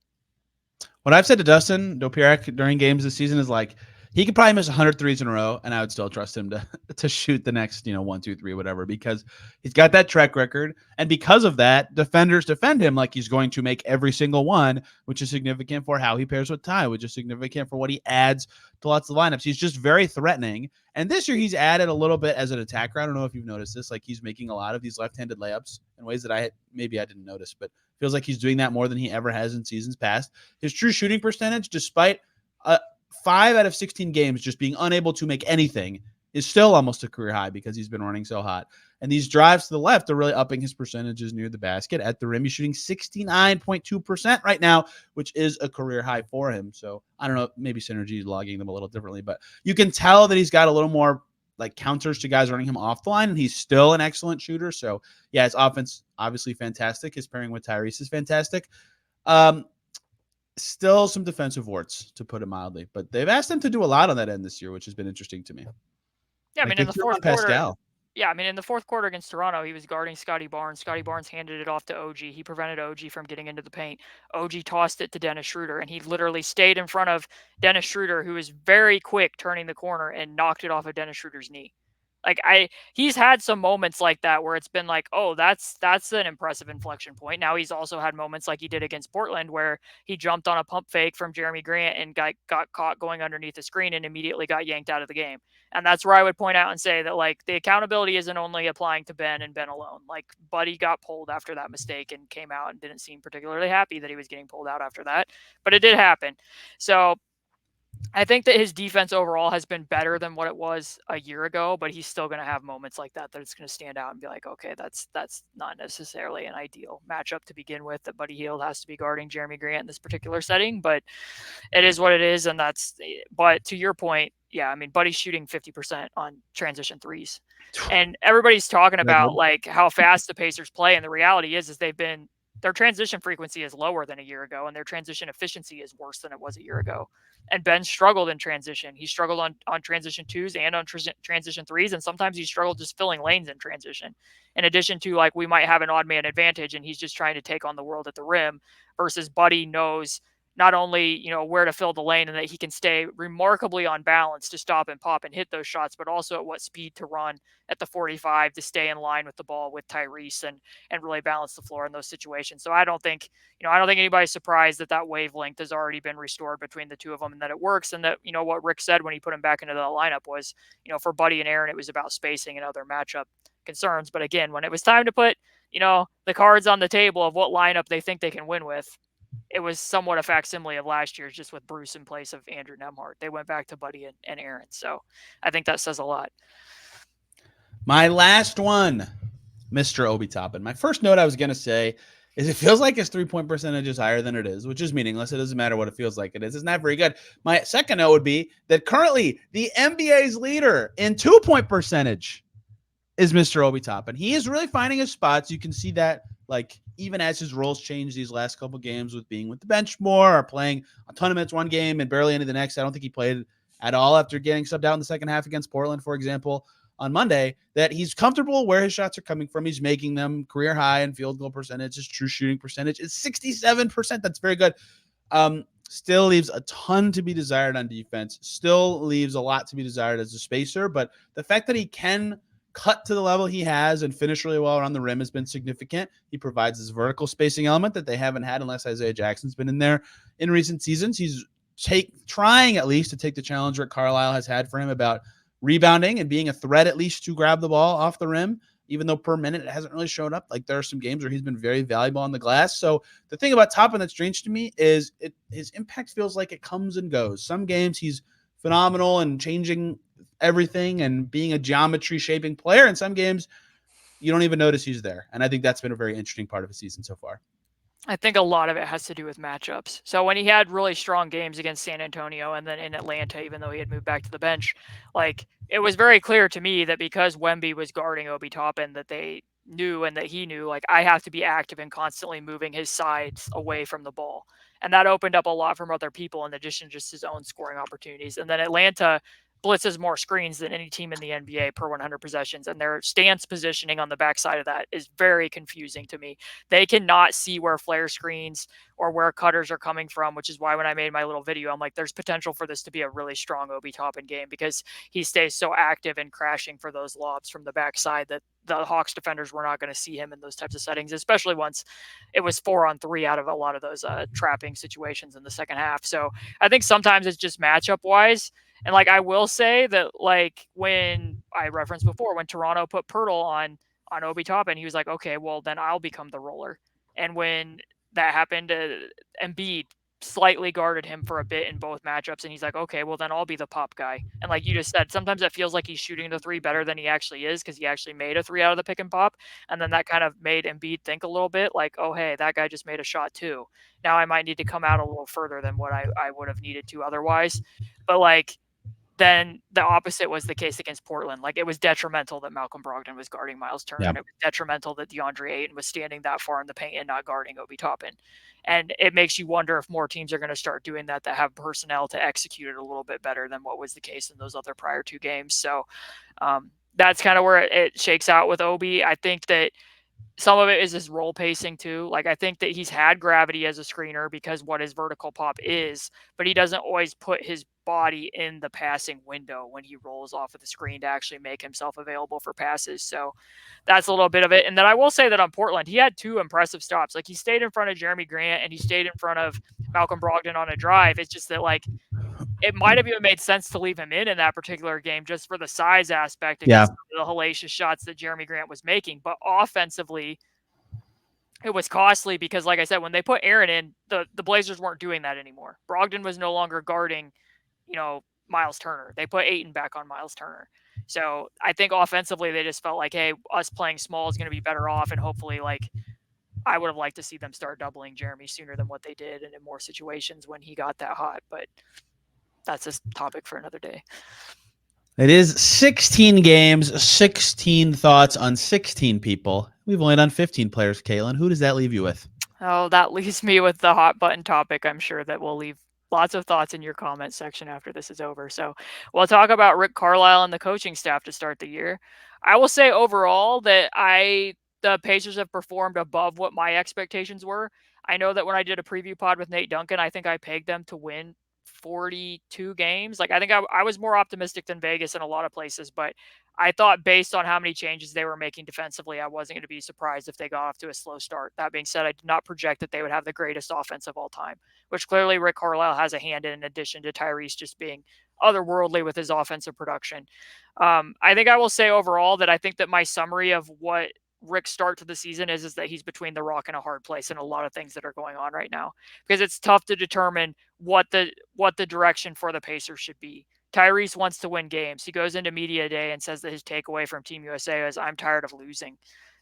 What I've said to Dustin Dopirak during games this season is like he could probably miss 100 threes in a row, and I would still trust him to shoot the next 1, 2, 3, whatever, because he's got that track record, and because of that, defenders defend him like he's going to make every single one, which is significant for how he pairs with Ty, which is significant for what he adds to lots of lineups. He's just very threatening, and this year he's added a little bit as an attacker. I don't know if you've noticed this, like he's making a lot of these left-handed layups in ways that I didn't notice, but feels like he's doing that more than he ever has in seasons past. His true shooting percentage, despite 5 out of 16 games just being unable to make anything, is still almost a career high because he's been running so hot. And these drives to the left are really upping his percentages near the basket. At the rim, he's shooting 69.2% right now, which is a career high for him. So I don't know, maybe Synergy is logging them a little differently, but you can tell that he's got a little more like counters to guys running him off the line, and he's still an excellent shooter. So yeah, his offense obviously fantastic. His pairing with Tyrese is fantastic. Still some defensive warts, to put it mildly, but they've asked him to do a lot on that end this year, which has been interesting to me. Yeah, I mean, in the fourth quarter, Pascal. Yeah, I mean, in the fourth quarter against Toronto, he was guarding Scotty Barnes. Scotty Barnes handed it off to OG. He prevented OG from getting into the paint. OG tossed it to Dennis Schroeder, and he literally stayed in front of Dennis Schroeder, who was very quick turning the corner and knocked it off of Dennis Schroeder's knee. Like he's had some moments like that where it's been like, oh, that's an impressive inflection point. Now he's also had moments like he did against Portland where he jumped on a pump fake from Jeremy Grant and got caught going underneath the screen and immediately got yanked out of the game. And that's where I would point out and say that like the accountability isn't only applying to Ben and Ben alone. Like Buddy got pulled after that mistake and came out and didn't seem particularly happy that he was getting pulled out after that, but it did happen. So I think that his defense overall has been better than what it was a year ago, but he's still going to have moments like that it's going to stand out and be like, okay, that's not necessarily an ideal matchup to begin with. That Buddy Hield has to be guarding Jeremy Grant in this particular setting, but it is what it is, and but to your point, yeah, I mean, Buddy's shooting 50% on transition threes, and everybody's talking about like how fast the Pacers play, and the reality is their transition frequency is lower than a year ago, and their transition efficiency is worse than it was a year ago. And Ben struggled in transition. He struggled on transition twos and on transition threes, and sometimes he struggled just filling lanes in transition. In addition to like we might have an odd man advantage, and he's just trying to take on the world at the rim, versus Buddy knows not only where to fill the lane and that he can stay remarkably on balance to stop and pop and hit those shots, but also at what speed to run at the 45 to stay in line with the ball with Tyrese and really balance the floor in those situations. So I don't think anybody's surprised that wavelength has already been restored between the two of them and that it works. And that, what Rick said when he put him back into the lineup was, for Buddy and Aaron, it was about spacing and other matchup concerns. But again, when it was time to put, the cards on the table of what lineup they think they can win with, it was somewhat a facsimile of last year's, just with Bruce in place of Andrew Nembhard. They went back to Buddy and Aaron. So I think that says a lot. My last one, Mr. Obi Toppin. My first note I was going to say is it feels like his 3-point percentage is higher than it is, which is meaningless. It doesn't matter what it feels like it is. It's not very good. My second note would be that currently the NBA's leader in 2-point percentage is Mr. Obi Toppin. He is really finding his spots. You can see that, like, even as his roles change these last couple games with being with the bench more or playing a ton of minutes one game and barely into the next. I don't think he played at all after getting subbed out in the second half against Portland, for example, on Monday, that he's comfortable where his shots are coming from. He's making them career high in field goal percentage. His true shooting percentage is 67%. That's very good. Still leaves a ton to be desired on defense. Still leaves a lot to be desired as a spacer. But the fact that he can cut to the level he has and finish really well around the rim has been significant. He provides this vertical spacing element that they haven't had unless Isaiah Jackson's been in there in recent seasons. He's trying at least to take the challenge Rick Carlisle has had for him about rebounding and being a threat at least to grab the ball off the rim, even though per minute it hasn't really showed up. Like, there are some games where he's been very valuable on the glass. So the thing about Toppin that's strange to me is his impact feels like it comes and goes. Some games he's phenomenal and changing everything and being a geometry shaping player. And some games you don't even notice he's there. And I think that's been a very interesting part of his season so far. I think a lot of it has to do with matchups. So when he had really strong games against San Antonio and then in Atlanta, even though he had moved back to the bench, like, it was very clear to me that because Wemby was guarding Obi Toppin, that they knew and that he knew, like, I have to be active and constantly moving his sides away from the ball. And that opened up a lot from other people in addition to just his own scoring opportunities. And then Atlanta blitzes more screens than any team in the NBA per 100 possessions, and their stance positioning on the backside of that is very confusing to me. They cannot see where flare screens or where cutters are coming from, which is why when I made my little video, I'm like, there's potential for this to be a really strong Obi Toppin game because he stays so active and crashing for those lobs from the backside that the Hawks defenders were not going to see him in those types of settings, especially once it was 4-on-3 out of a lot of those trapping situations in the second half. So I think sometimes it's just matchup wise. And, like, I will say that, like, when I referenced before, when Toronto put Pirtle on Obi Toppin, he was like, okay, well, then I'll become the roller. And when that happened, Embiid slightly guarded him for a bit in both matchups, and he's like, okay, well, then I'll be the pop guy. And like you just said, sometimes it feels like he's shooting the three better than he actually is because he actually made a three out of the pick and pop. And then that kind of made Embiid think a little bit like, oh, hey, that guy just made a shot too. Now I might need to come out a little further than what I would have needed to otherwise. But, like, then the opposite was the case against Portland. Like, it was detrimental that Malcolm Brogdon was guarding Myles Turner. Yeah. And it was detrimental that DeAndre Ayton was standing that far in the paint and not guarding Obi Toppin. And it makes you wonder if more teams are going to start doing that have personnel to execute it a little bit better than what was the case in those other prior two games. So that's kind of where it shakes out with Obi. I think that some of it is his role pacing too. Like, I think that he's had gravity as a screener because what his vertical pop is, but he doesn't always put his body in the passing window when he rolls off of the screen to actually make himself available for passes. So that's a little bit of it. And then I will say that on Portland, he had two impressive stops. Like, he stayed in front of Jeremy Grant and he stayed in front of Malcolm Brogdon on a drive. It's just that, like, it might have even made sense to leave him in that particular game just for the size aspect against the hellacious shots that Jeremy Grant was making. But offensively, it was costly because, like I said, when they put Aaron in, the Blazers weren't doing that anymore. Brogdon was no longer guarding, Myles Turner. They put Ayton back on Myles Turner. So I think offensively, they just felt like, hey, us playing small is going to be better off. And hopefully, like, I would have liked to see them start doubling Jeremy sooner than what they did and in more situations when he got that hot. But that's a topic for another day. It is 16 games, 16 thoughts on 16 people. We've only done 15 players, Caitlin. Who does that leave you with? Oh, that leaves me with the hot button topic. I'm sure that will leave lots of thoughts in your comment section after this is over. So we'll talk about Rick Carlisle and the coaching staff to start the year. I will say overall that the Pacers have performed above what my expectations were. I know that when I did a preview pod with Nate Duncan, I think I pegged them to win 42 games. Like, I think I was more optimistic than Vegas in a lot of places, but I thought based on how many changes they were making defensively, I wasn't going to be surprised if they got off to a slow start. That being said, I did not project that they would have the greatest offense of all time, which clearly Rick Carlisle has a hand in addition to Tyrese just being otherworldly with his offensive production. I think I will say overall that I think that my summary of what Rick's start to the season is that he's between the rock and a hard place in a lot of things that are going on right now, because it's tough to determine what the direction for the Pacers should be. Tyrese wants to win games. He goes into media day and says that his takeaway from Team USA is, I'm tired of losing.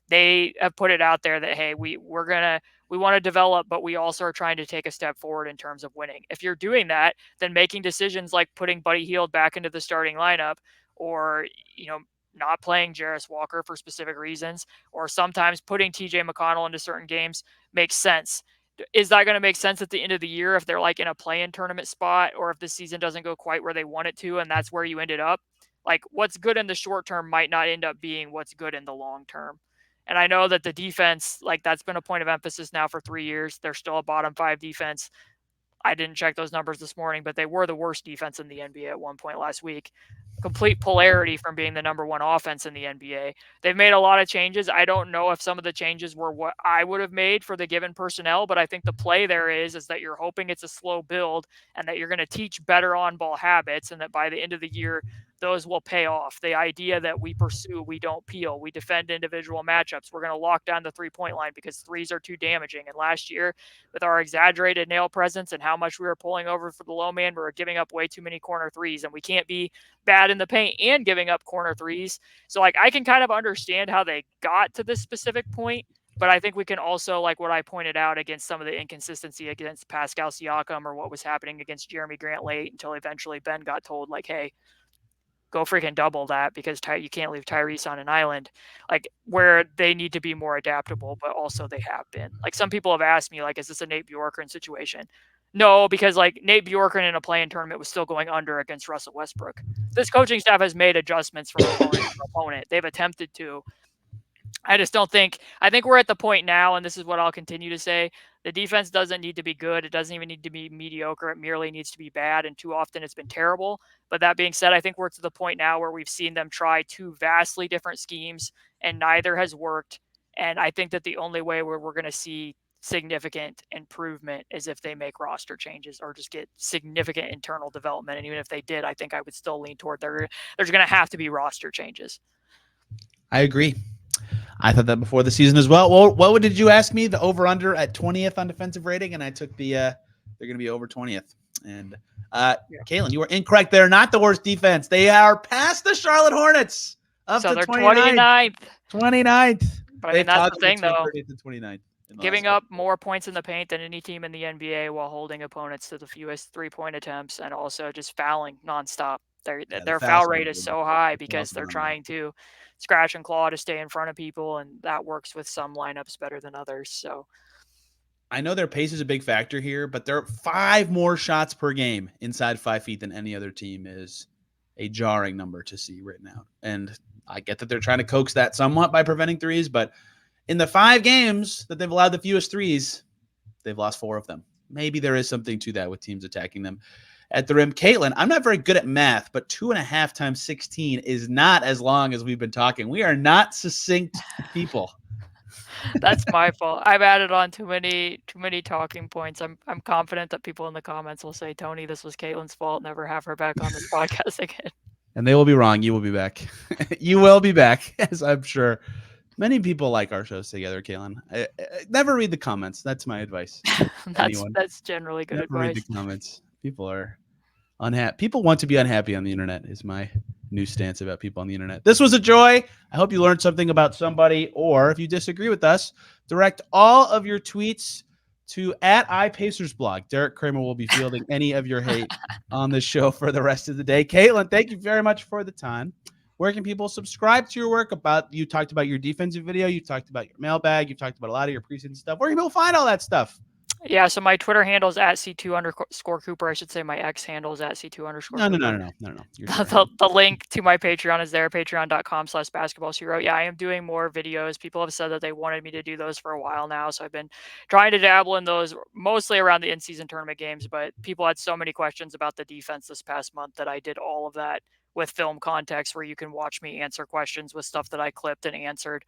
They have put it out there that, hey, we want to develop, but we also are trying to take a step forward in terms of winning. If you're doing that, then making decisions like putting Buddy Hield back into the starting lineup, or not playing Jarace Walker for specific reasons, or sometimes putting TJ McConnell into certain games makes sense. Is that going to make sense at the end of the year if they're like in a play-in tournament spot, or if the season doesn't go quite where they want it to and that's where you ended up? Like, what's good in the short term might not end up being what's good in the long term. And I know that the defense, like, that's been a point of emphasis now for 3 years. They're still a bottom 5 defense. I didn't check those numbers this morning, but they were the worst defense in the NBA at one point last week. Complete polarity from being the number one offense in the NBA. They've made a lot of changes. I don't know if some of the changes were what I would have made for the given personnel, but I think the play there is that you're hoping it's a slow build and that you're going to teach better on-ball habits, and that by the end of the year, those will pay off. The idea that we pursue, we don't peel, we defend individual matchups. We're going to lock down the three-point line because threes are too damaging. And last year, with our exaggerated nail presence and how much we were pulling over for the low man, we were giving up way too many corner threes, and we can't be bad in the paint and giving up corner threes. So, like, I can kind of understand how they got to this specific point, but I think we can also, like what I pointed out against some of the inconsistency against Pascal Siakam, or what was happening against Jeremy Grant late, until eventually Ben got told, like, hey, go freaking double that, because you can't leave Tyrese on an island, like, where they need to be more adaptable, but also they have been. Like, some people have asked me, like, is this a Nate Bjorkgren situation? No, because, like, Nate Bjorkgren in a play-in tournament was still going under against Russell Westbrook. This coaching staff has made adjustments from opponent to opponent. They've attempted to. I just don't think – I think we're at the point now, and this is what I'll continue to say, the defense doesn't need to be good. It doesn't even need to be mediocre. It merely needs to be bad, and too often it's been terrible. But that being said, I think we're to the point now where we've seen them try two vastly different schemes, and neither has worked. And I think that the only way where we're going to see significant improvement is if they make roster changes or just get significant internal development. And even if they did, I think I would still lean toward there's going to have to be roster changes. I agree. I thought that before the season as well. Well, what did you ask me? The over-under at 20th on defensive rating, and I took the they're going to be over 20th. And Kalen, you were incorrect. They're not the worst defense. They are past the Charlotte Hornets. So they're 29th. 29th. But I mean, that's the thing, though. 29th giving up more points in the paint than any team in the NBA while holding opponents to the fewest three-point attempts, and also just fouling nonstop. Their foul rate is so high because they're trying to scratch and claw to stay in front of people, and that works with some lineups better than others. So I know their pace is a big factor here, but they're 5 more shots per game inside 5 feet than any other team is a jarring number to see written out. And I get that they're trying to coax that somewhat by preventing threes, but in the 5 games that they've allowed the fewest threes, they've lost 4 of them. Maybe there is something to that with teams attacking them at the rim. Caitlin, I'm not very good at math, but 2.5 times 16 is not as long as we've been talking. We are not succinct people. That's my fault. I've added on too many talking points. I'm confident that people in the comments will say, Tony, this was Caitlin's fault. Never have her back on this podcast again. And they will be wrong. You will be back. You will be back, as I'm sure many people like our shows together, Caitlin. Never read the comments. That's my advice. That's generally good Never advice. Read the comments. People are unhappy. People want to be unhappy on the internet is my new stance about people on the internet. This was a joy. I hope you learned something about somebody, or if you disagree with us, direct all of your tweets to @iPacersblog. Derek Kramer will be fielding any of your hate on the show for the rest of the day. Caitlin, thank you very much for the time. Where can people subscribe to your work? You talked about your defensive video. You talked about your mailbag. You talked about a lot of your preseason stuff. Where can people find all that stuff? Yeah, so my Twitter handle is @C2_Cooper. I should say my X handle is @C2_Cooper. No. The link to my Patreon is there, patreon.com/basketballhero. Yeah, I am doing more videos. People have said that they wanted me to do those for a while now, so I've been trying to dabble in those, mostly around the in-season tournament games, but people had so many questions about the defense this past month that I did all of that with film context where you can watch me answer questions with stuff that I clipped and answered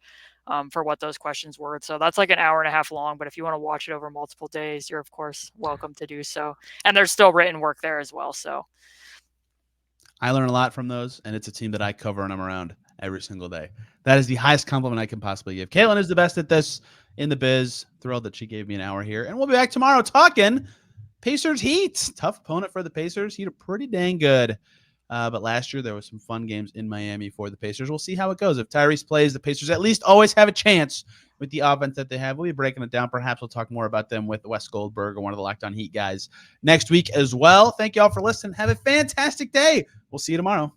for what those questions were. So that's like an hour and a half long, but if you want to watch it over multiple days, you're of course welcome to do so. And there's still written work there as well. So I learn a lot from those, and it's a team that I cover and I'm around every single day. That is the highest compliment I can possibly give. Caitlin is the best at this in the biz. Thrilled that she gave me an hour here. And we'll be back tomorrow talking Pacers Heat. Tough opponent for the Pacers. Heat are pretty dang good. But last year there was some fun games in Miami for the Pacers. We'll see how it goes. If Tyrese plays, the Pacers at least always have a chance with the offense that they have. We'll be breaking it down. Perhaps we'll talk more about them with Wes Goldberg or one of the Locked On Heat guys next week as well. Thank you all for listening. Have a fantastic day. We'll see you tomorrow.